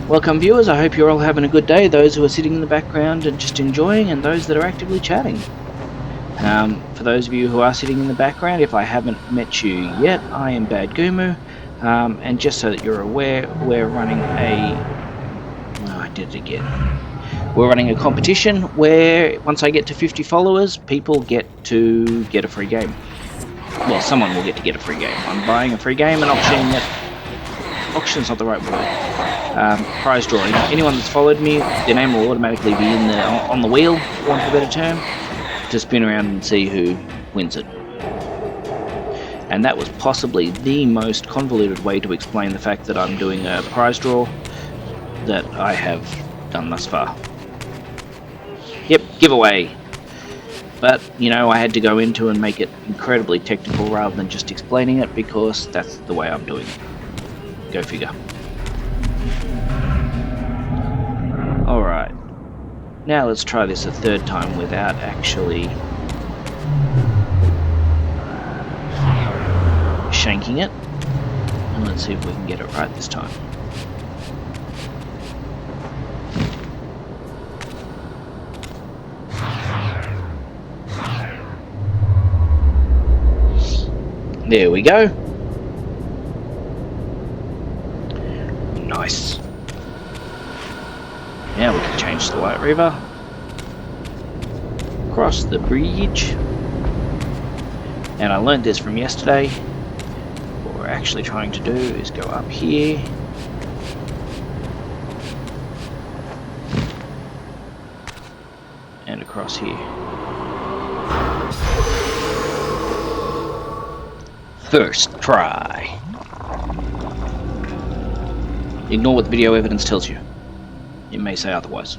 Welcome viewers, I hope you're all having a good day, those who are sitting in the background and just enjoying, and those that are actively chatting. For those of you who are sitting in the background, if I haven't met you yet, I am Bad Gumu, and just so that you're aware, we're running a... Oh, I did it again. We're running a competition where once I get to 50 followers, people get to get a free game. Well, someone will get to get a free game. I'm buying a free game and auctioning it. Auction's not the right word. Prize drawing. Anyone that's followed me, their name will automatically be in the on the wheel, for want of a better term, to spin around and see who wins it. And that was possibly the most convoluted way to explain the fact that I'm doing a prize draw that I have done thus far. Yep, giveaway. But, you know, I had to go into and make it incredibly technical rather than just explaining it because that's the way I'm doing it. Go figure. Alright. Now let's try this a third time without actually shanking it. And let's see if we can get it right this time. There we go. Nice. Now we can change the light Reaver. Cross the bridge. And I learned this from yesterday. What we're actually trying to do is go up here. And across here. First try. Ignore what the video evidence tells you. It may say otherwise.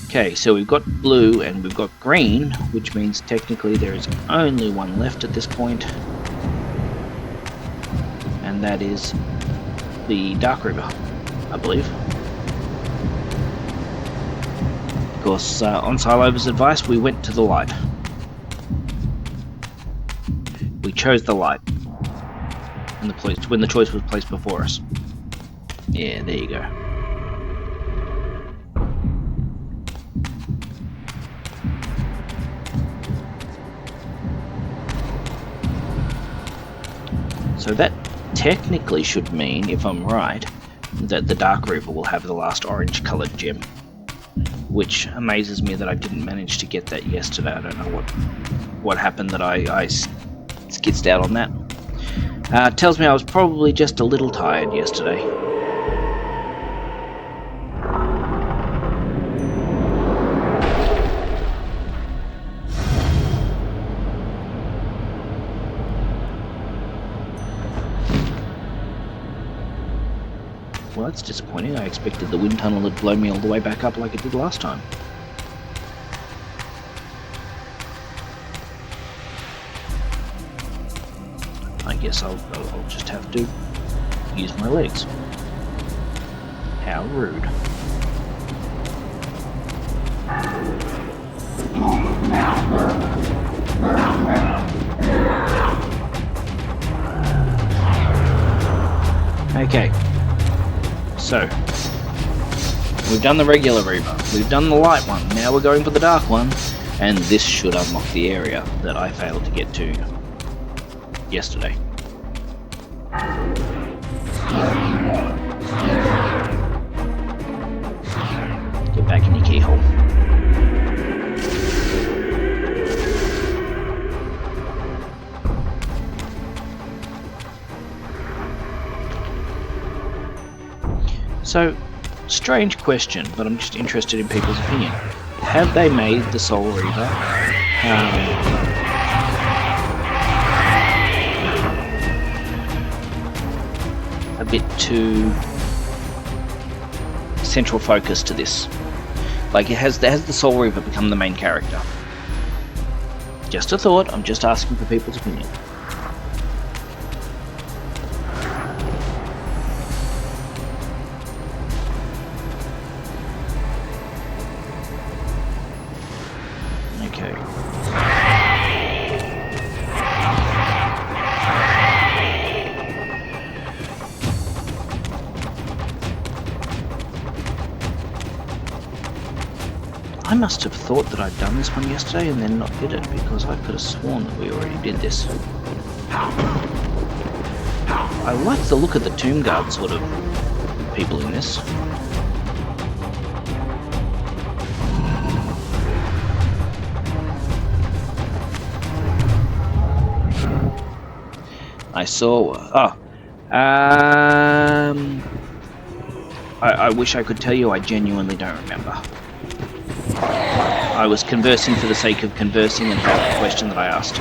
Okay, so we've got blue and we've got green, which means technically there is only one left at this point. And that is the Dark Reaver, I believe. Of course, on Silover's advice, we went to the light. We chose the light when the choice was placed before us. Yeah, there you go. So that technically should mean, if I'm right, that the Dark Reaver will have the last orange coloured gem. Which amazes me that I didn't manage to get that yesterday. I don't know what happened that I skitzed out on that. Tells me I was probably just a little tired yesterday. Well, that's disappointing. I expected the wind tunnel would blow me all the way back up like it did last time. I guess I'll just have to use my legs. How rude. Okay. So, we've done the regular Reaver, we've done the light one, now we're going for the dark one, and this should unlock the area that I failed to get to yesterday. Get back in your keyhole. So, strange question, but I'm just interested in people's opinion. Have they made the Soul Reaver a bit too central focus to this? Like, has the Soul Reaver become the main character? Just a thought, I'm just asking for people's opinion. Okay. I must have thought that I'd done this one yesterday and then not did it, because I could have sworn that we already did this. I like the look of the Tomb Guard sort of people in this. I saw... I wish I could tell you, I genuinely don't remember. I was conversing for the sake of conversing and forgot the question that I asked.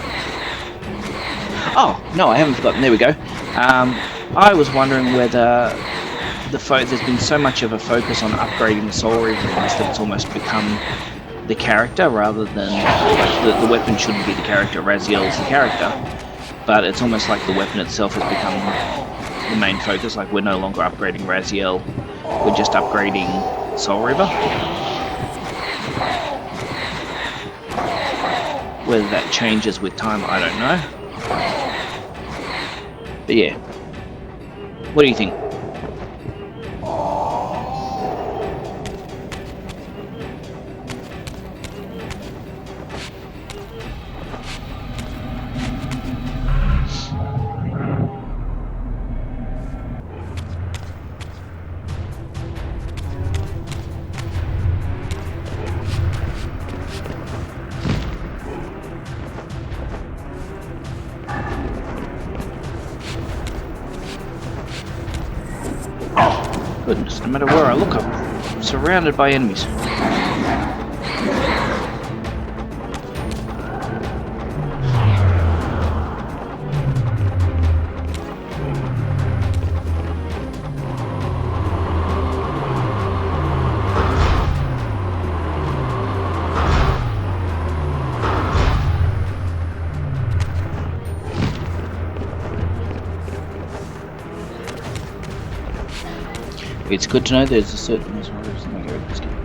Oh, no, I haven't forgotten. There we go. I was wondering whether there's been so much of a focus on upgrading the Soul Reaver that it's almost become the character rather than... Like, the weapon shouldn't be the character, Raziel's the character. But it's almost like the weapon itself has become the main focus. Like, we're no longer upgrading Raziel, we're just upgrading Soul Reaver. Whether that changes with time, I don't know. But yeah, what do you think? Goodness, no matter where I look, I'm surrounded by enemies. It's good to know there's a certain...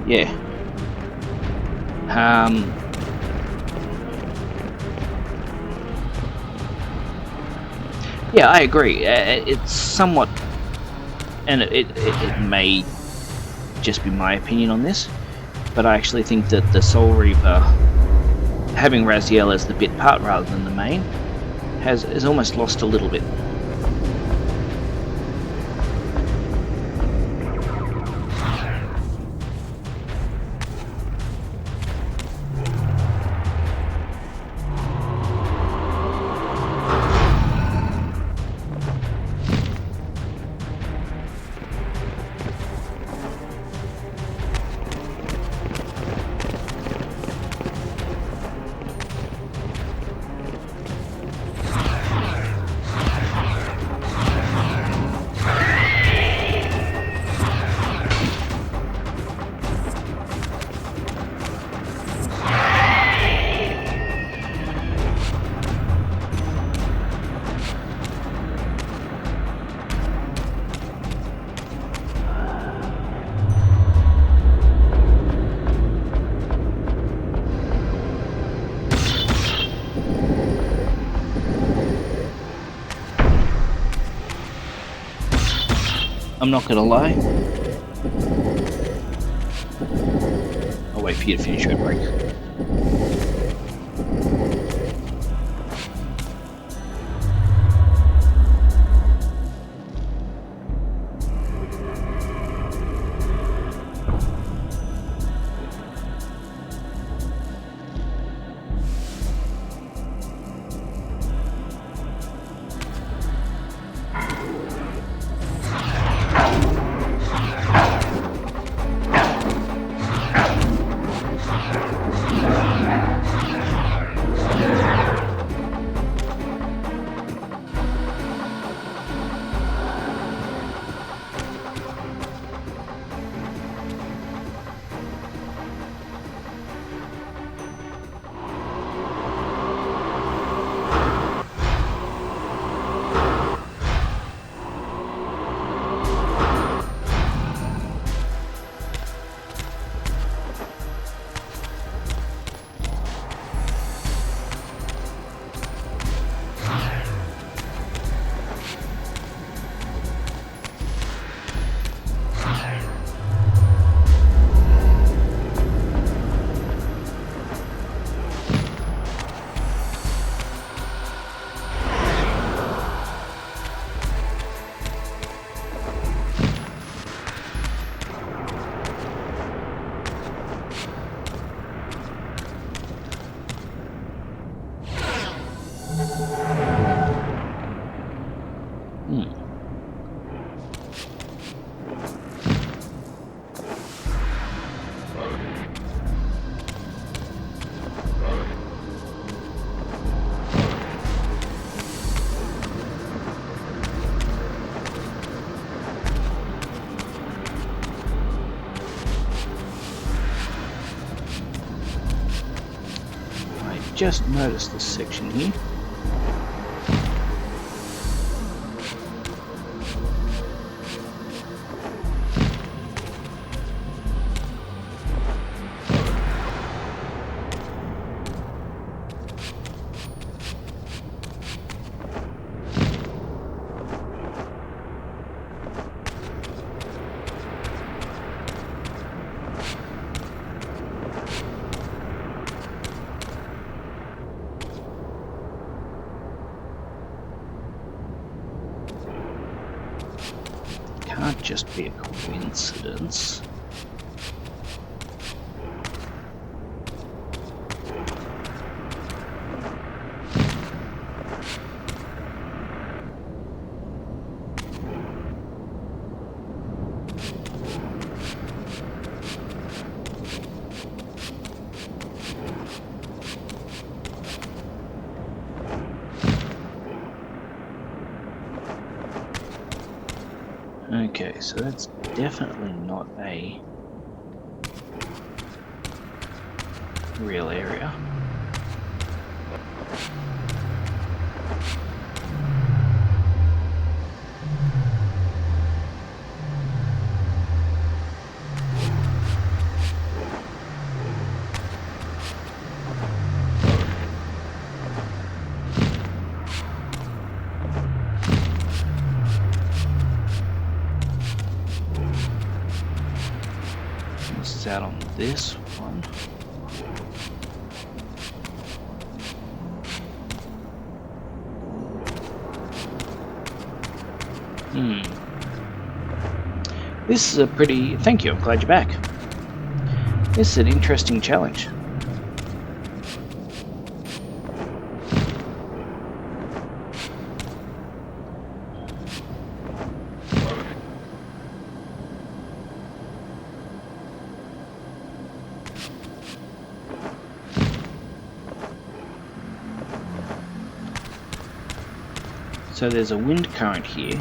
Yeah. Yeah, I agree. It's somewhat... And it may just be my opinion on this, but I actually think that the Soul Reaver, having Raziel as the bit part rather than the main, has almost lost a little bit. I'm not gonna lie. I'll wait for you to finish your break. Just noticed this section here. Can't just be a coincidence. Okay, so that's definitely not a real area. This is out on this one. This is a pretty... Thank you, I'm glad you're back. This is an interesting challenge. So there's a wind current here.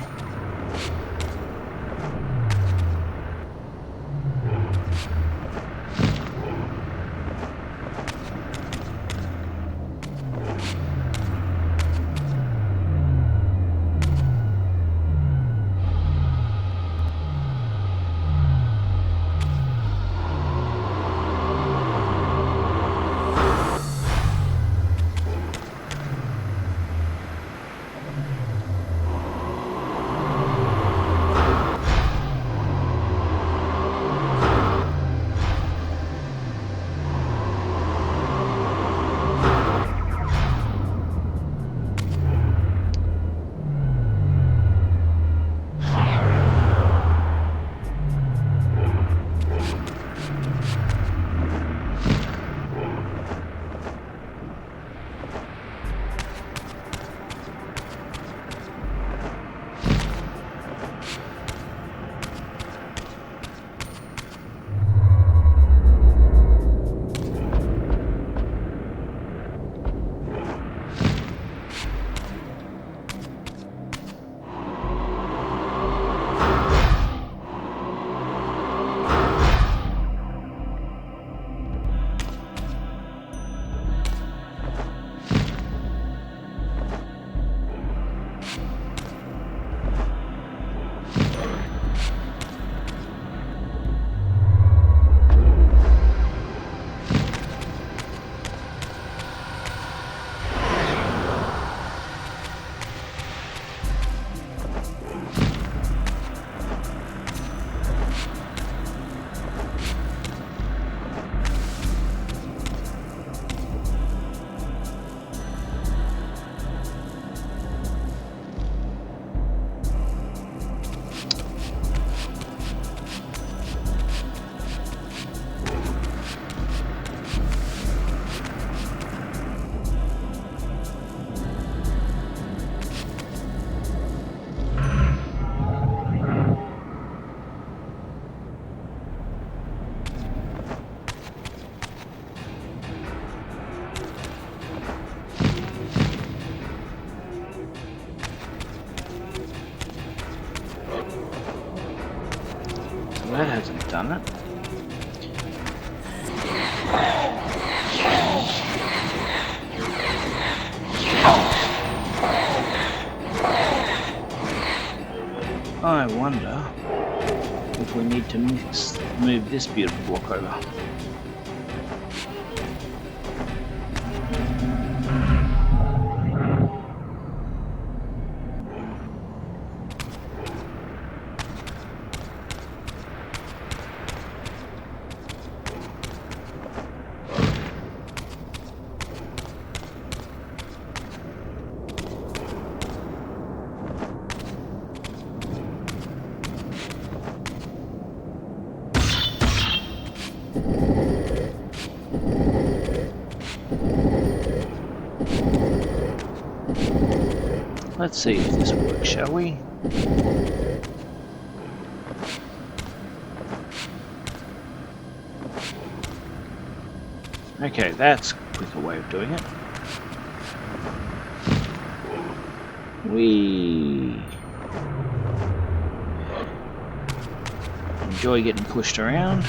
That hasn't done it. I wonder if we need to move this beautiful block over. Let's see if this works, shall we? Okay, that's a quicker way of doing it. We enjoy getting pushed around.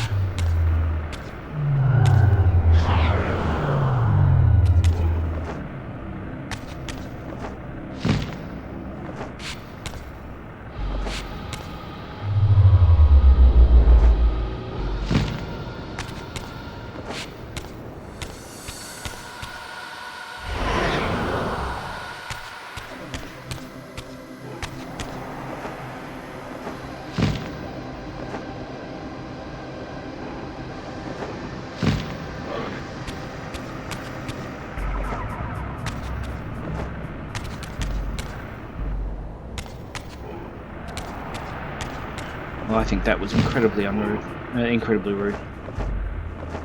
Well, I think that was incredibly incredibly rude.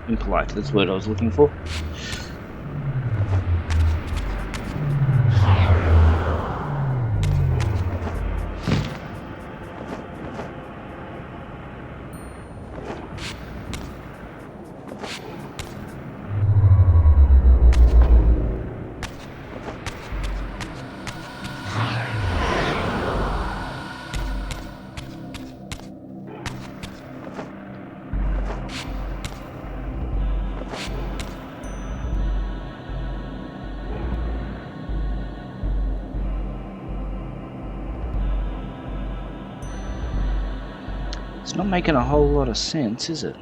Impolite, that's the word I was looking for. It's not making a whole lot of sense, is it?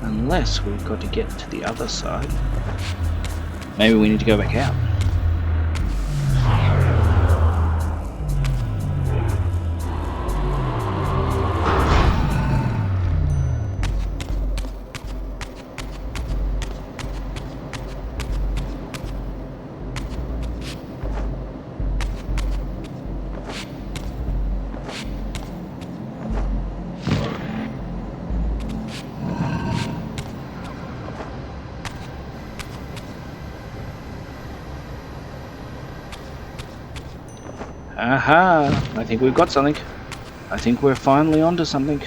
Unless we've got to get to the other side. Maybe we need to go back out. Aha! I think we've got something. I think we're finally onto something.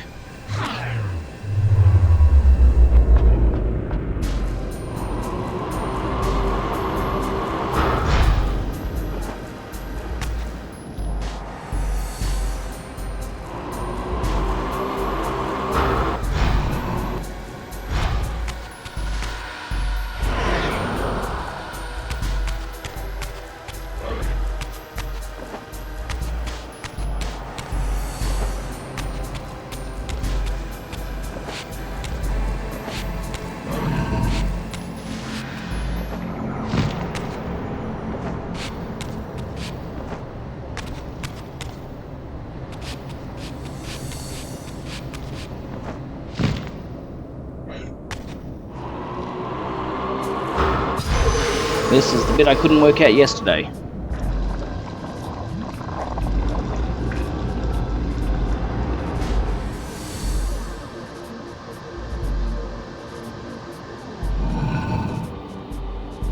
This is the bit I couldn't work out yesterday.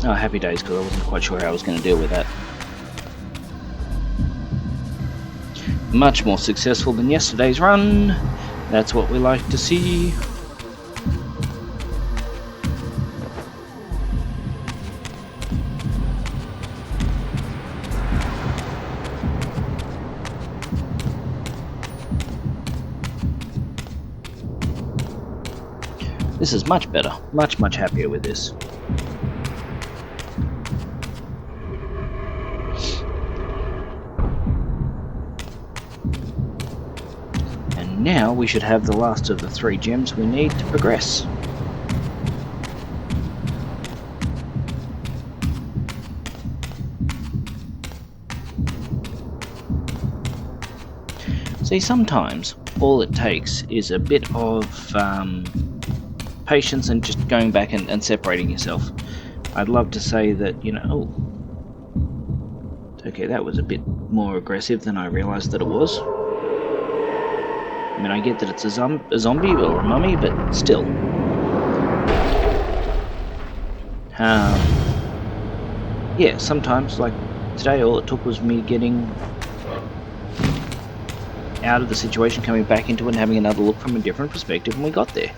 Oh, happy days, because I wasn't quite sure how I was going to deal with that. Much more successful than yesterday's run. That's what we like to see. This is much better. Much, much happier with this. And now we should have the last of the 3 gems we need to progress. See, sometimes all it takes is a bit of patience and just going back and separating yourself. I'd love to say that, oh, okay, that was a bit more aggressive than I realised that it was. I mean, I get that it's a zombie or a mummy, but still. Yeah, sometimes, like today, all it took was me getting out of the situation, coming back into it, and having another look from a different perspective, and we got there.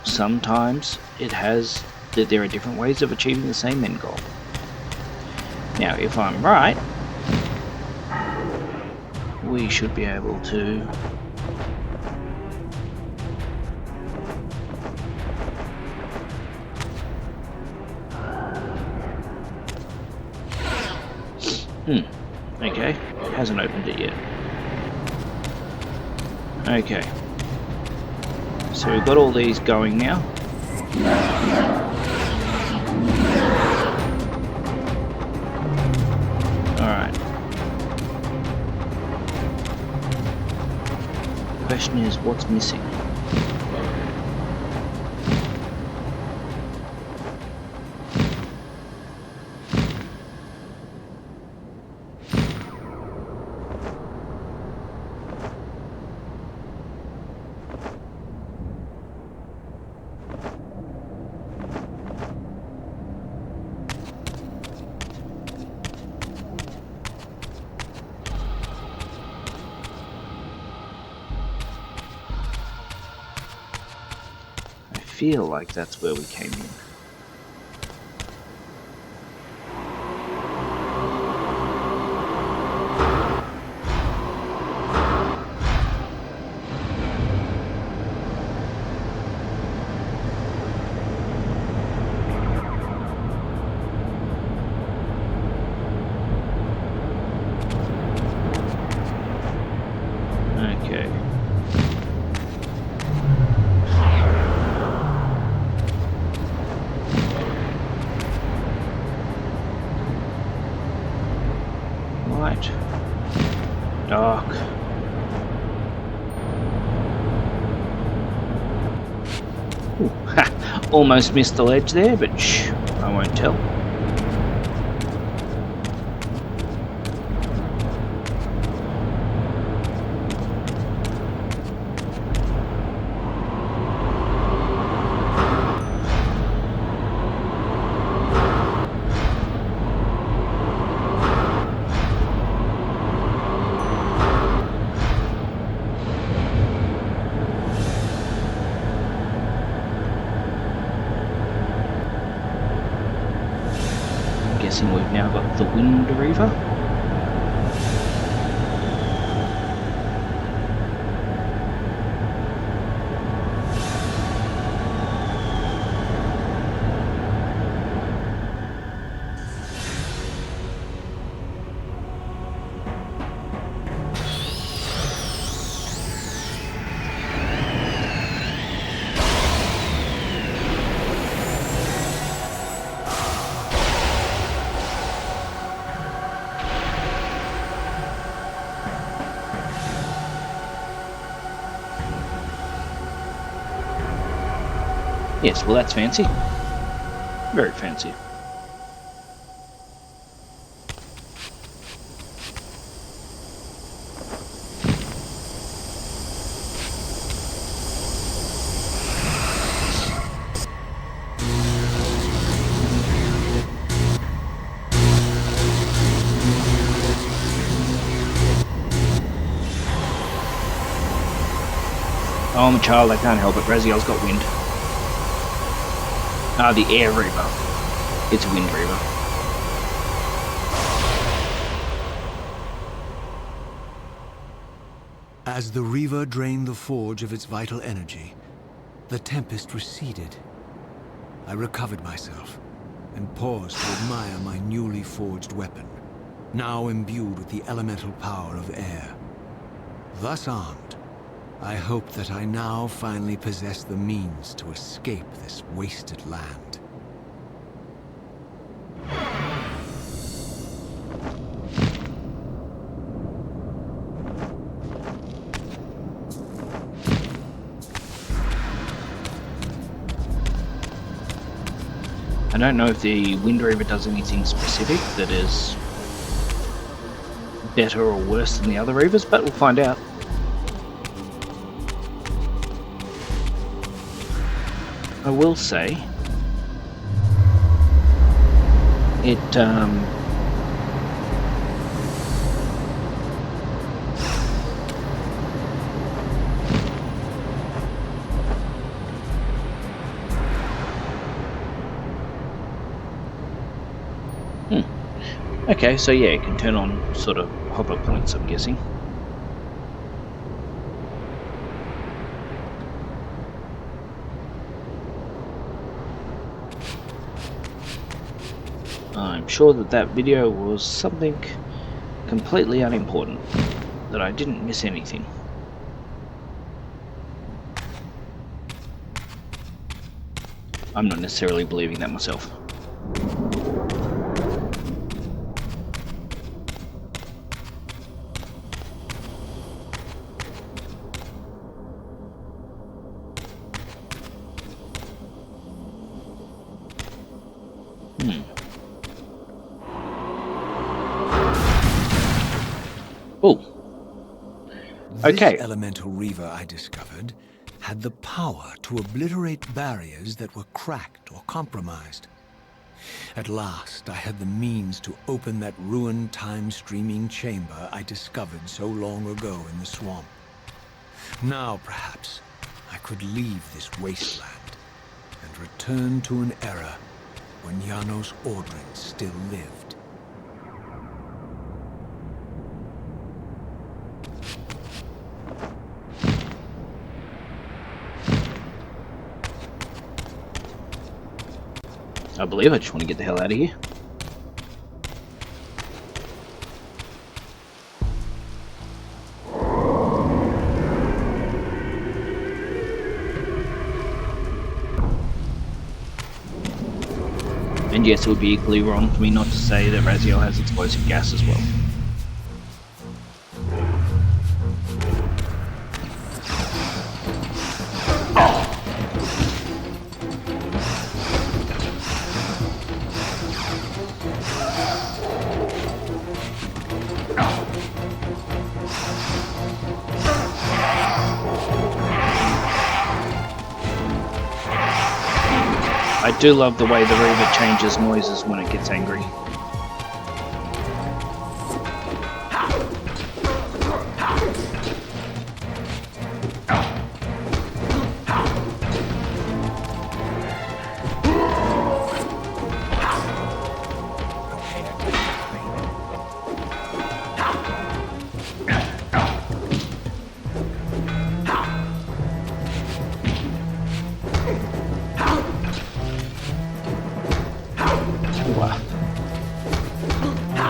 Sometimes there are different ways of achieving the same end goal. Now, if I'm right, we should be able to okay, hasn't opened it yet. Okay, so we've got all these going now. Alright. The question is, what's missing? I feel like that's where we came in. Okay. Light. Dark. Ooh, ha! Almost missed the ledge there, but shh, I won't tell. Guessing we've now got the Wind Reaver. Yes, well that's fancy. Very fancy. Oh, I'm a child, I can't help it. Raziel's got wind. Ah, the Air Reaver. It's Wind Reaver. As the Reaver drained the forge of its vital energy, the tempest receded. I recovered myself and paused to admire my newly forged weapon, now imbued with the elemental power of air. Thus armed, I hoped that I now finally possess the means to escape this wasted land. I don't know if the Wind Reaver does anything specific that is better or worse than the other Reavers, but we'll find out. I will say it okay, so yeah, it can turn on sort of hover points, I'm guessing. I'm sure that that video was something completely unimportant, that I didn't miss anything. I'm not necessarily believing that myself. Oh. Okay. This elemental Reaver I discovered had the power to obliterate barriers that were cracked or compromised. At last, I had the means to open that ruined time-streaming chamber I discovered so long ago in the swamp. Now, perhaps, I could leave this wasteland and return to an era when Janos Ordrin still lived. I believe I just want to get the hell out of here. And yes, it would be equally wrong for me not to say that Raziel has explosive gas as well. I do love the way the Reaver changes noises when it gets angry.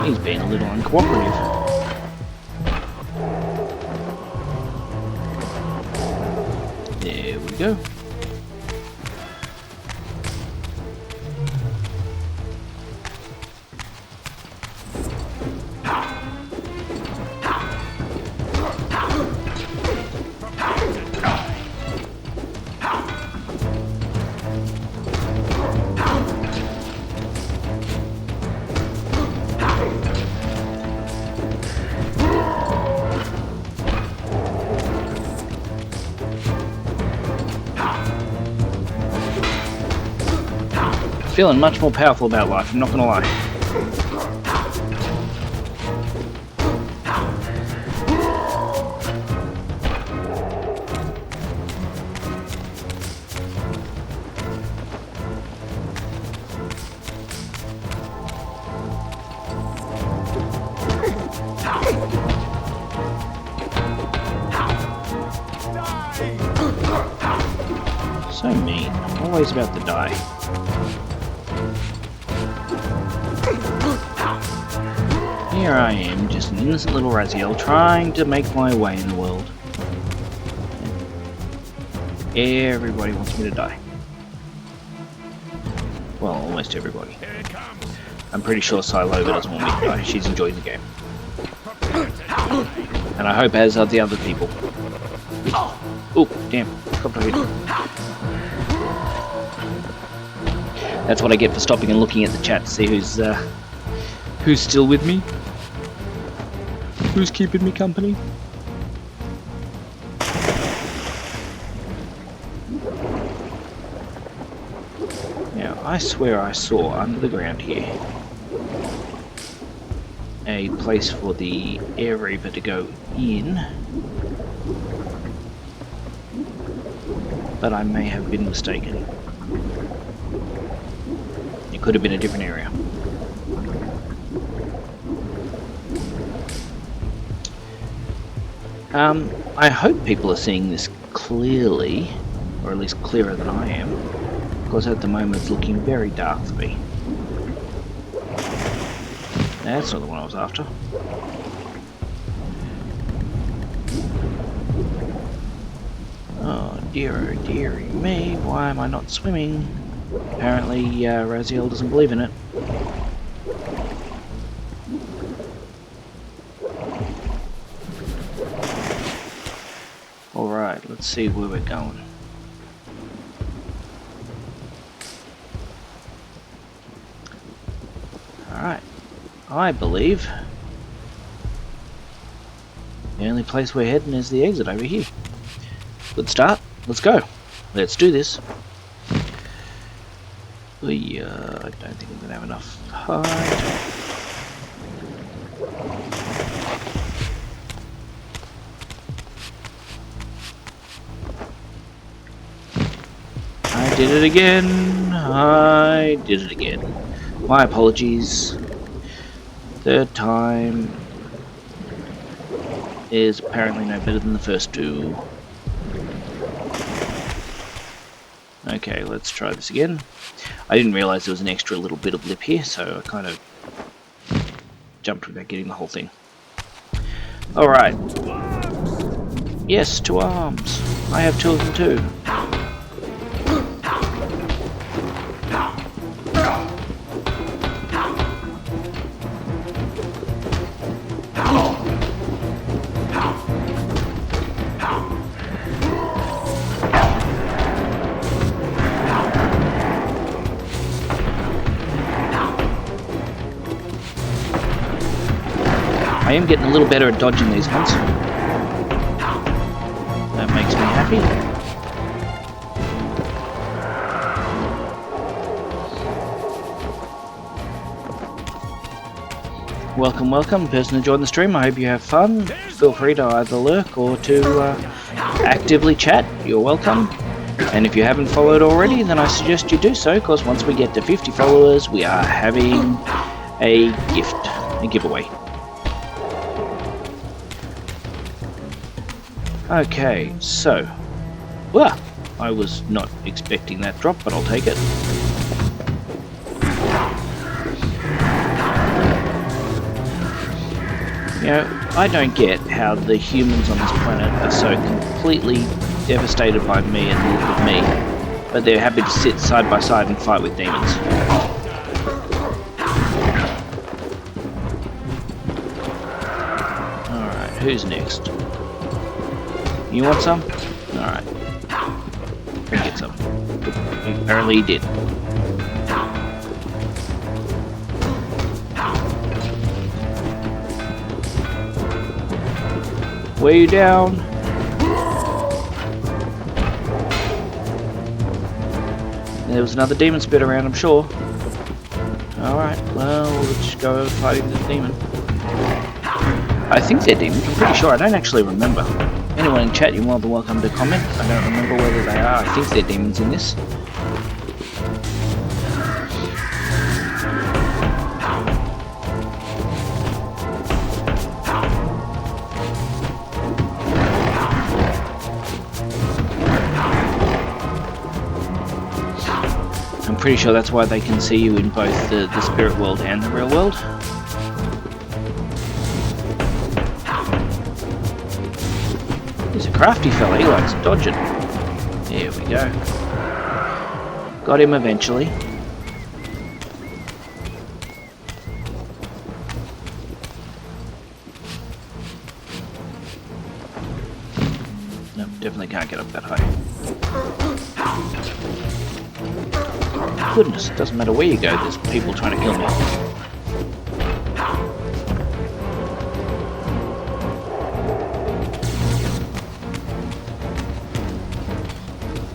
He's being a little uncooperative. There we go. Feeling much more powerful about life, I'm not gonna lie. So mean, always about to die. Here I am, just an innocent little Raziel trying to make my way in the world. Everybody wants me to die. Well, almost everybody. I'm pretty sure Silova doesn't want me to die. She's enjoying the game. And I hope as are the other people. Oh, damn. Got to hit. That's what I get for stopping and looking at the chat to see who's still with me. Who's keeping me company? Now, I swear I saw under the ground here a place for the air Reaver to go in, but I may have been mistaken. It could have been a different area. I hope people are seeing this clearly, or at least clearer than I am, because at the moment it's looking very dark for me. That's not the one I was after. Oh dearie me, why am I not swimming? Apparently Raziel doesn't believe in it. Alright, let's see where we're going. Alright, I believe the only place we're heading is the exit over here. Good start, let's go. Let's do this. I don't think I'm going to have enough height. I did it again. I did it again. My apologies. Third time is apparently no better than the first two. Okay, let's try this again. I didn't realise there was an extra little bit of lip here, so I kind of jumped without getting the whole thing. Alright. Yes, 2 arms. I have 2 of them too. I am getting a little better at dodging these ones. That makes me happy. Welcome, welcome, person who joined the stream. I hope you have fun. Feel free to either lurk or to actively chat. You're welcome. And if you haven't followed already, then I suggest you do so, because once we get to 50 followers, we are having a gift, a giveaway. Okay, so, well, I was not expecting that drop, but I'll take it. You know, I don't get how the humans on this planet are so completely devastated by me and look at me, but they're happy to sit side by side and fight with demons. Alright, who's next? You want some? Alright. Get some. Apparently he did. Way down. There was another demon spit around, I'm sure. Alright, well, we'll just go fighting the demon. I think they're demons, I'm pretty sure. I don't actually remember. Anyone in chat, you're more than welcome to comment. I don't remember whether they are. I think they're demons in this. I'm pretty sure that's why they can see you in both the spirit world and the real world. He's a crafty fella, he likes dodging. There we go. Got him eventually. Nope, definitely can't get up that high. Goodness, it doesn't matter where you go, there's people trying to kill me.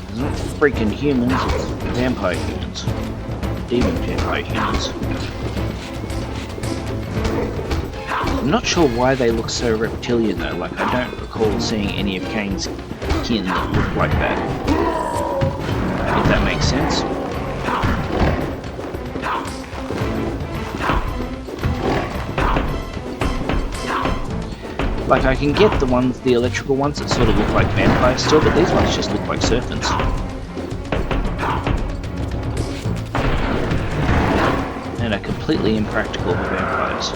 It's not freaking humans, it's vampire humans. Demon vampire humans. I'm not sure why they look so reptilian though, like I don't recall seeing any of Kain's kin that look like that. If that makes sense. Like I can get the electrical ones that sort of look like vampires still, but these ones just look like serpents. And are completely impractical for vampires.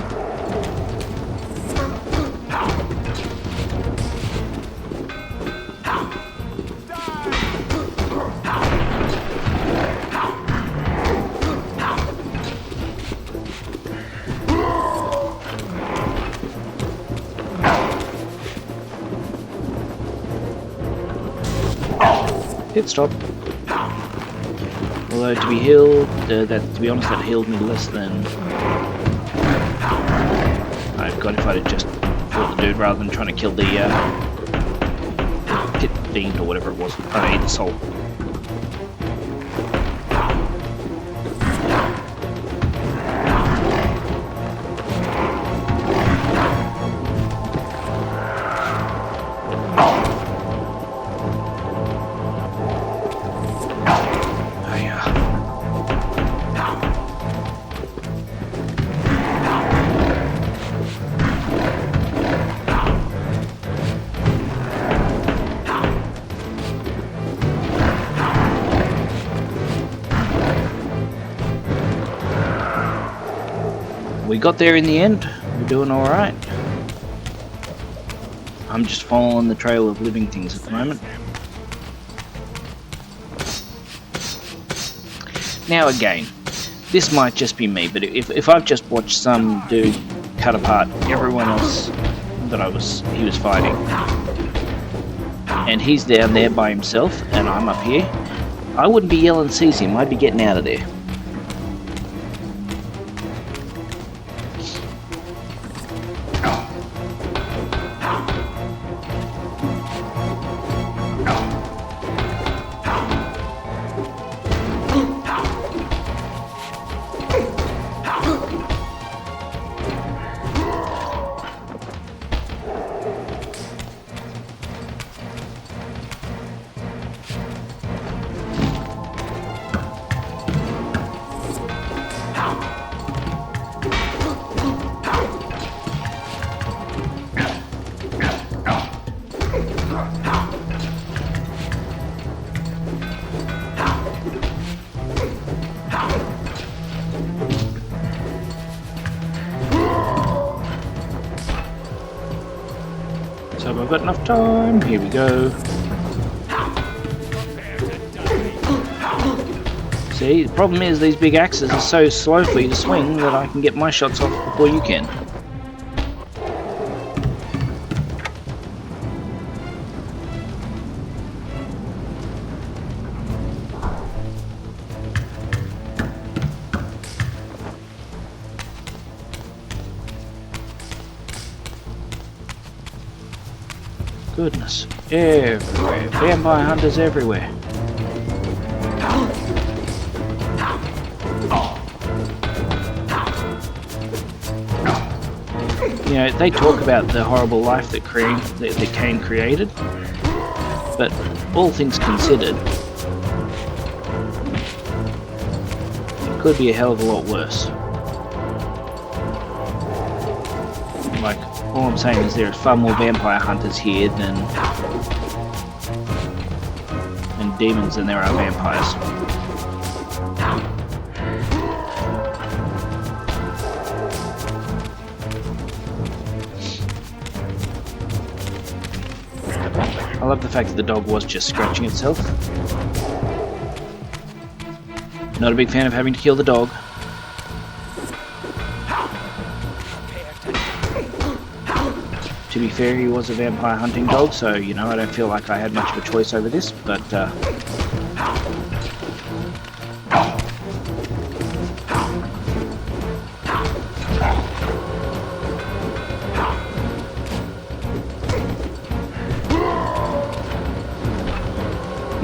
Pit stop. Although to be healed, to be honest, that healed me less than I've got if I'd have just fought the dude rather than trying to kill the pit fiend or whatever it was. I mean, the soul. We got there in the end. We're doing alright. I'm just following the trail of living things at the moment. Now again, this might just be me, but if I've just watched some dude cut apart everyone else that he was fighting, and he's down there by himself, and I'm up here, I wouldn't be yelling seize him, I'd be getting out of there. So I've got enough time, here we go. See, the problem is these big axes are so slow for you to swing that I can get my shots off before you can. Goodness, everywhere. Vampire hunters everywhere. You know, they talk about the horrible life that Kain created, but all things considered, it could be a hell of a lot worse. Like, all I'm saying is there are far more vampire hunters here than demons than there are vampires. I love the fact that the dog was just scratching itself. Not a big fan of having to kill the dog. To be fair, he was a vampire hunting dog, so, you know, I don't feel like I had much of a choice over this, but,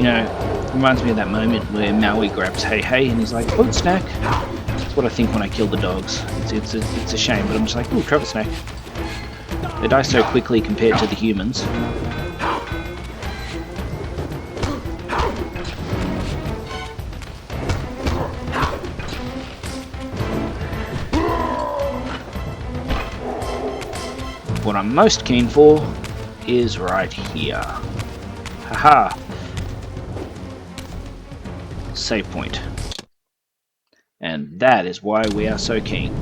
reminds me of that moment where Maui grabs Hey Hey and he's like, "Oh, snack." That's what I think when I kill the dogs. It's a shame, but I'm just like, "Ooh, travel snack." They die so quickly compared to the humans. What I'm most keen for is right here. Haha. Save point. And that is why we are so keen.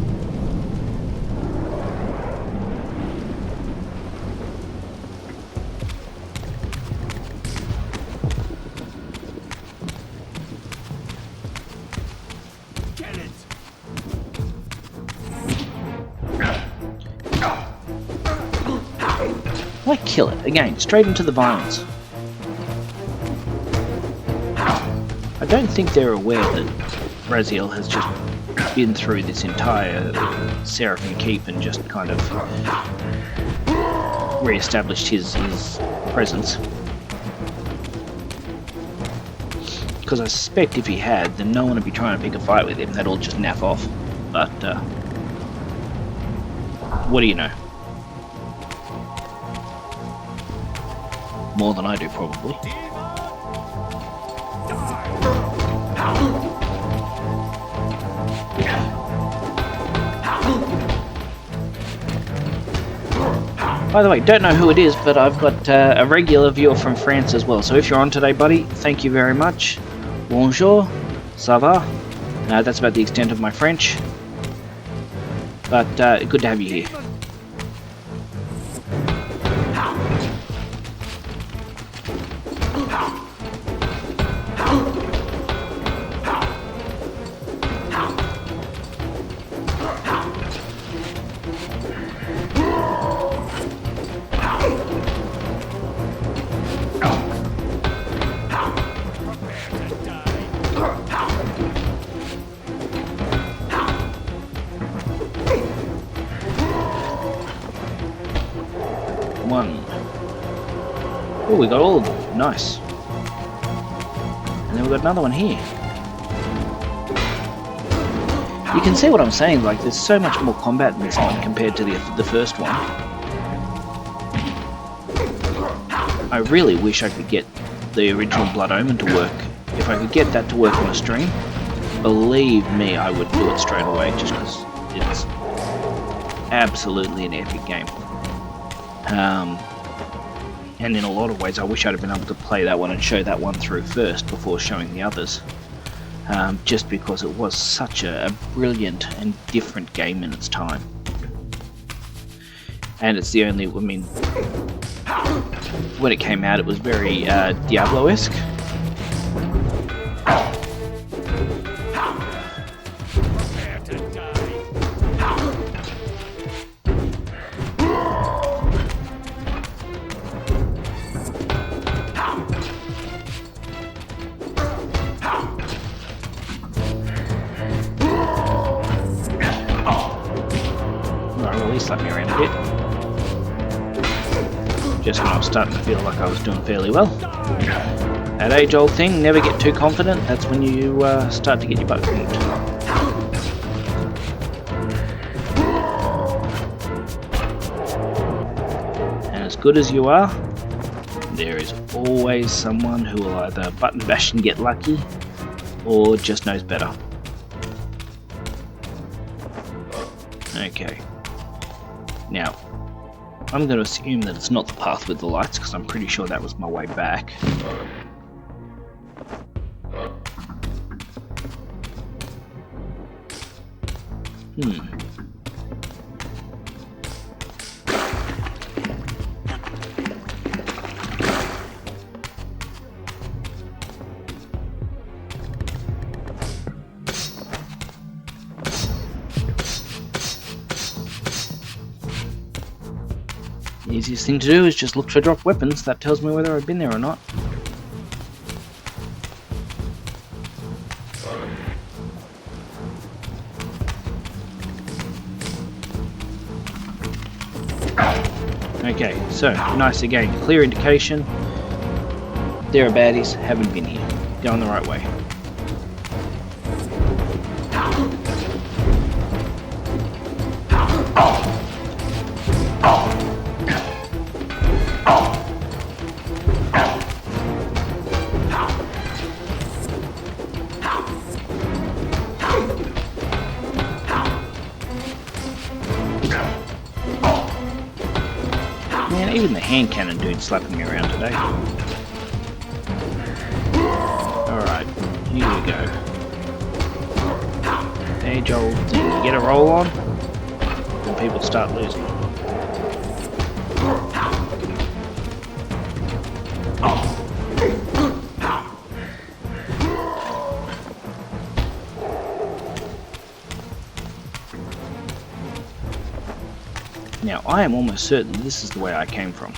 Get it! Why kill it? Again, straight into the violence. I don't think they're aware that Raziel has just been through this entire Seraphim Keep and just kind of re-established his presence. Because I suspect if he had, then no one would be trying to pick a fight with him. They'd all just naff off. But, what do you know? More than I do, probably. By the way, don't know who it is, but I've got a regular viewer from France as well. So if you're on today, buddy, thank you very much. Bonjour, ça va? That's about the extent of my French. But good to have you here. One. Oh, we got all of them. Nice. And then we got another one here. You can see what I'm saying, like there's so much more combat in this one compared to the first one. I really wish I could get the original Blood Omen to work. If I could get that to work on a stream, believe me, I would do it straight away, just because it's absolutely an epic game. And in a lot of ways I wish I'd have been able to play that one and show that one through first before showing the others. Just because it was such a brilliant and different game in its time. And it's the only, I mean, when it came out it was very Diablo-esque. Slap me around a bit. Just when I was starting to feel like I was doing fairly well. That age-old thing, never get too confident, that's when you start to get your butt kicked. And as good as you are, there is always someone who will either button bash and get lucky, or just knows better. Okay. Now, I'm going to assume that it's not the path with the lights, because I'm pretty sure that was my way back. The easiest thing to do is just look for dropped weapons. That tells me whether I've been there or not. Okay, so nice again. Clear indication. There are baddies, haven't been here. Going the right way. Man, even the hand cannon dude's slapping me around today. Alright, here we go. Age old thing. You get a roll on, and people start losing. Now, I am almost certain this is the way I came from.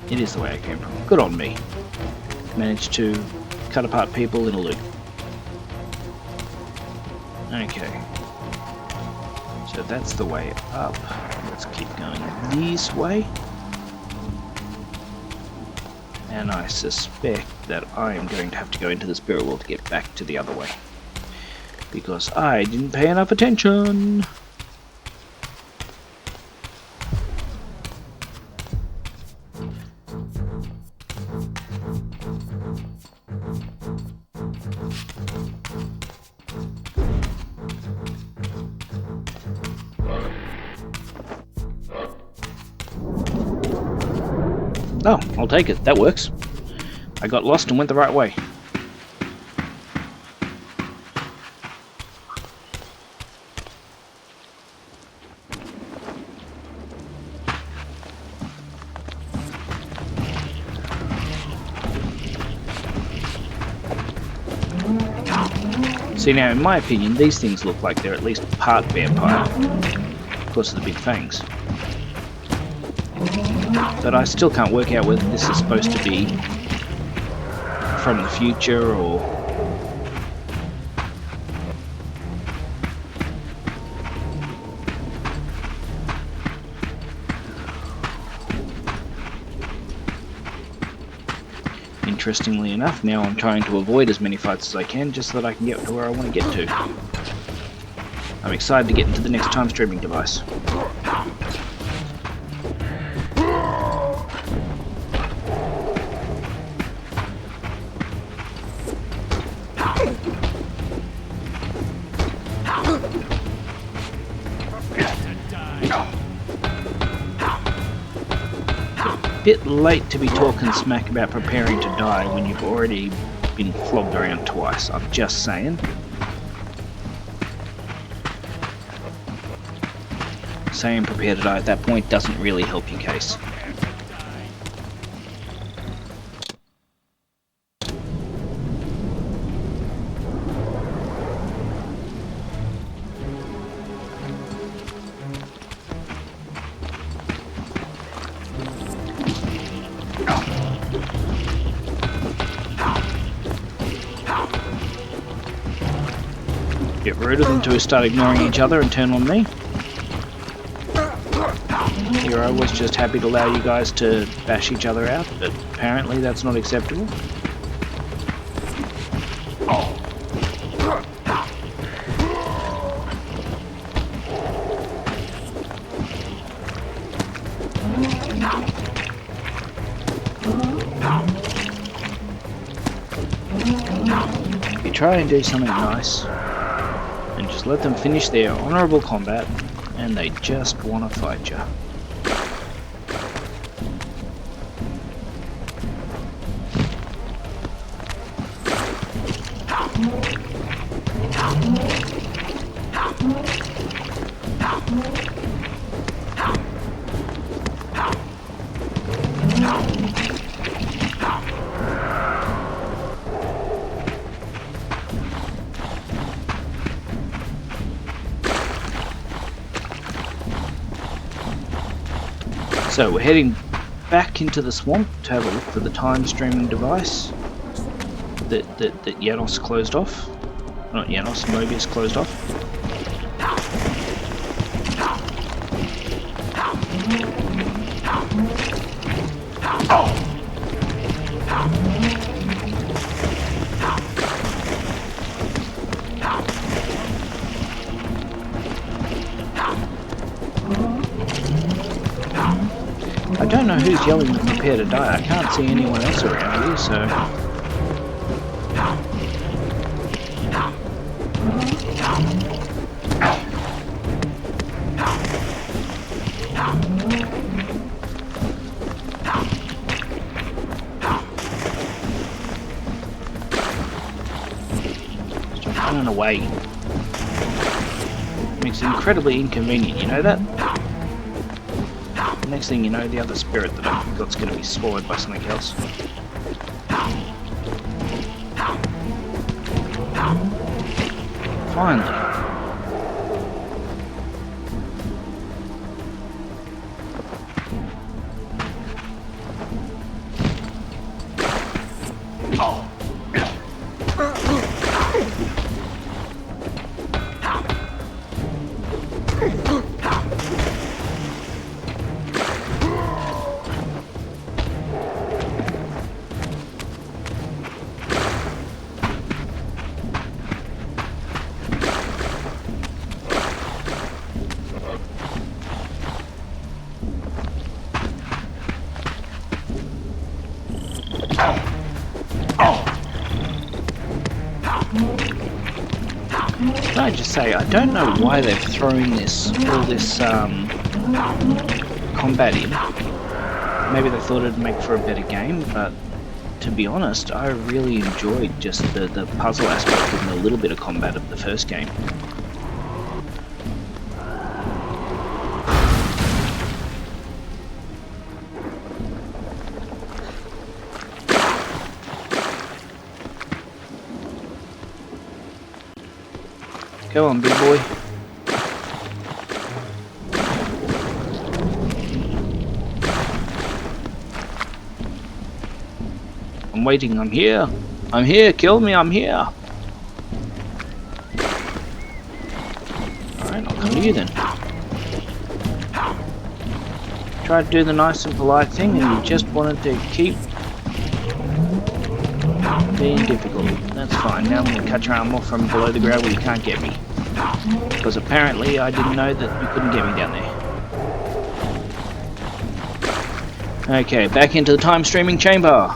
It is the way I came from. Good on me. Managed to cut apart people in a loop. Okay. So that's the way up. Let's keep going this way. And I suspect that I am going to have to go into the spirit world to get back to the other way. Because I didn't pay enough attention. Oh, I'll take it. That works. I got lost and went the right way. See, now, in my opinion, these things look like they're at least part vampire because of the big fangs. But I still can't work out whether this is supposed to be from the future or... Interestingly enough, now I'm trying to avoid as many fights as I can just so that I can get to where I want to get to. I'm excited to get into the next time streaming device. Bit late to be talking smack about preparing to die when you've already been flogged around twice. I'm just saying. Saying prepare to die at that point doesn't really help your case. Get rid of them to start ignoring each other and turn on me. Here I was just happy to allow you guys to bash each other out, but apparently that's not acceptable. If you try and do something nice, and just let them finish their honourable combat, and they just want to fight you. So we're heading back into the swamp to have a look for the time streaming device that Janos closed off. Not Janos, Mobius closed off. I don't know who's yelling to prepare to die. I can't see anyone else around here, so... Stop running away. Makes it incredibly inconvenient, you know that? Next thing you know, the other spirit that I've got's going to be swallowed by something else. Finally. Can I just say, I don't know why they've thrown all this combat in. Maybe they thought it'd make for a better game, but to be honest, I really enjoyed just the puzzle aspect and a little bit of combat of the first game. Go on, big boy. I'm waiting, I'm here. I'm here, kill me, I'm here. Alright, I'll come to you then. Try to do the nice and polite thing and you just wanted to keep being difficult. That's fine. Now I'm going to cut your arm off from below the ground where you can't get me. Because apparently I didn't know that you couldn't get me down there. Okay, back into the time streaming chamber.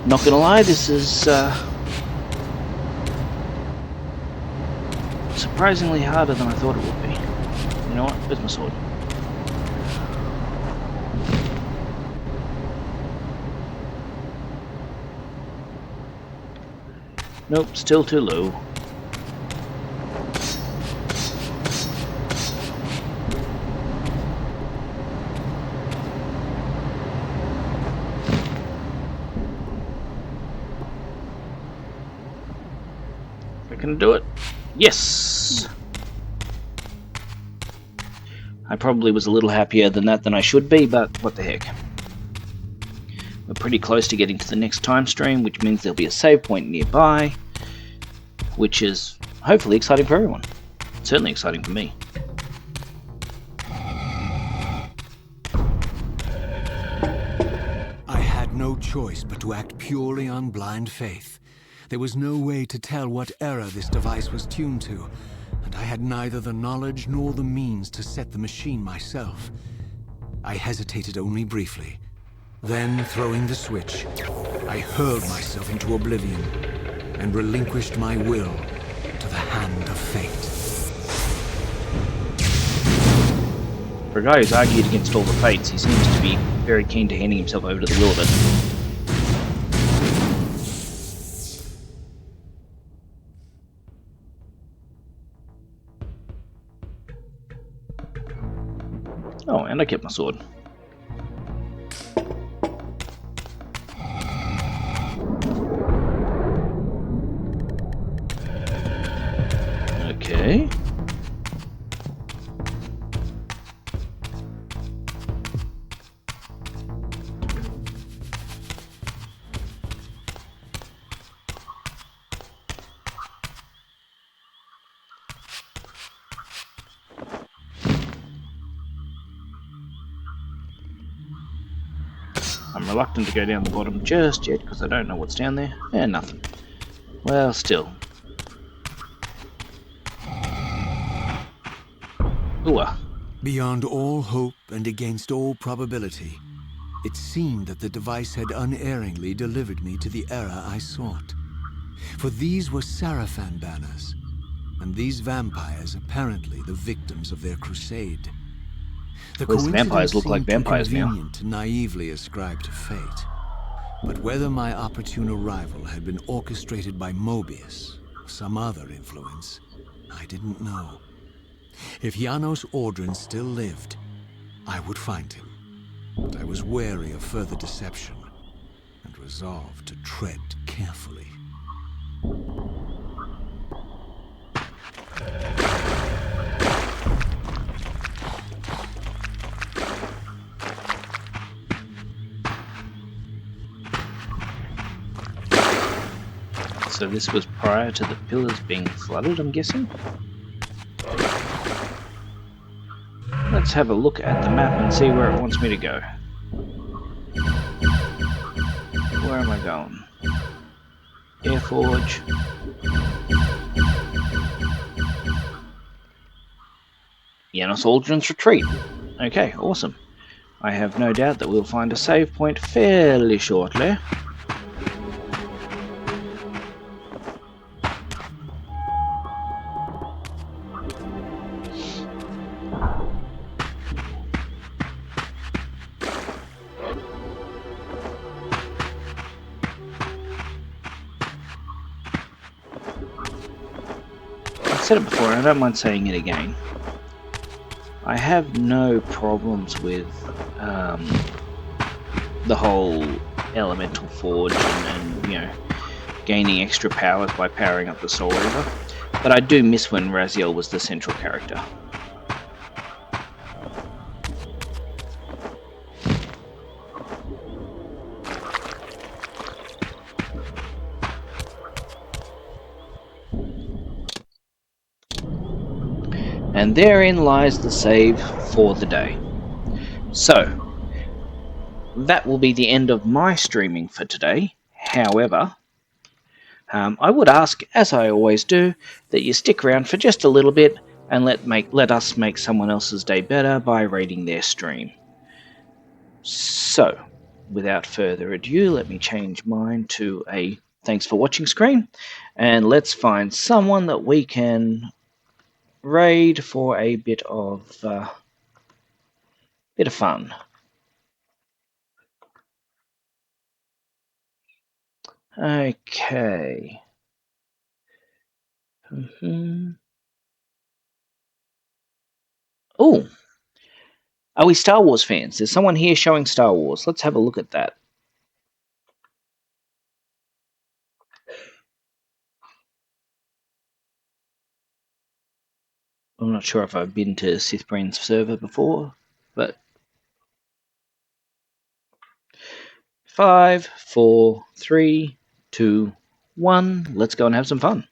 Not gonna lie, this is surprisingly harder than I thought it would be. You know what? Where's my sword? Nope, still too low. Can do it. Yes! I probably was a little happier than that than I should be, but what the heck. We're pretty close to getting to the next time stream, which means there'll be a save point nearby, which is hopefully exciting for everyone. Certainly exciting for me. I had no choice but to act purely on blind faith. There was no way to tell what era this device was tuned to, and I had neither the knowledge nor the means to set the machine myself. I hesitated only briefly. Then, throwing the switch, I hurled myself into oblivion and relinquished my will to the hand of fate. For a guy who's argued against all the fates, he seems to be very keen to handing himself over to the will of it. Oh, and I kept my sword. Okay. I'm reluctant to go down the bottom just yet because I don't know what's down there. And nothing. Well, still. Ooh. Beyond all hope and against all probability, it seemed that the device had unerringly delivered me to the era I sought. For these were Sarafan banners, and these vampires apparently the victims of their crusade. The At least the vampires coincidence look like seemed too vampires now. convenient to naively ascribe to fate. But whether my opportune arrival had been orchestrated by Mobius or some other influence, I didn't know. If Janos Ordrin still lived, I would find him. But I was wary of further deception and resolved to tread carefully. So this was prior to the pillars being flooded, I'm guessing? Let's have a look at the map and see where it wants me to go. Where am I going? Airforge. Janos Aldrin's Retreat. Okay, awesome. I have no doubt that we'll find a save point fairly shortly. I've said it before and I don't mind saying it again. I have no problems with the whole elemental forge and you know, gaining extra powers by powering up the Soul Reaver, but I do miss when Raziel was the central character. And therein lies the save for the day. So, that will be the end of my streaming for today. However, I would ask, as I always do, that you stick around for just a little bit and let us make someone else's day better by rating their stream. So, without further ado, let me change mine to a thanks for watching screen, and let's find someone that we can raid for a bit of fun. Okay. Oh, are we Star Wars fans? There's someone here showing Star Wars. Let's have a look at that. I'm not sure if I've been to Sithbrain's server before, but 5, 4, 3, 2, 1. Let's go and have some fun.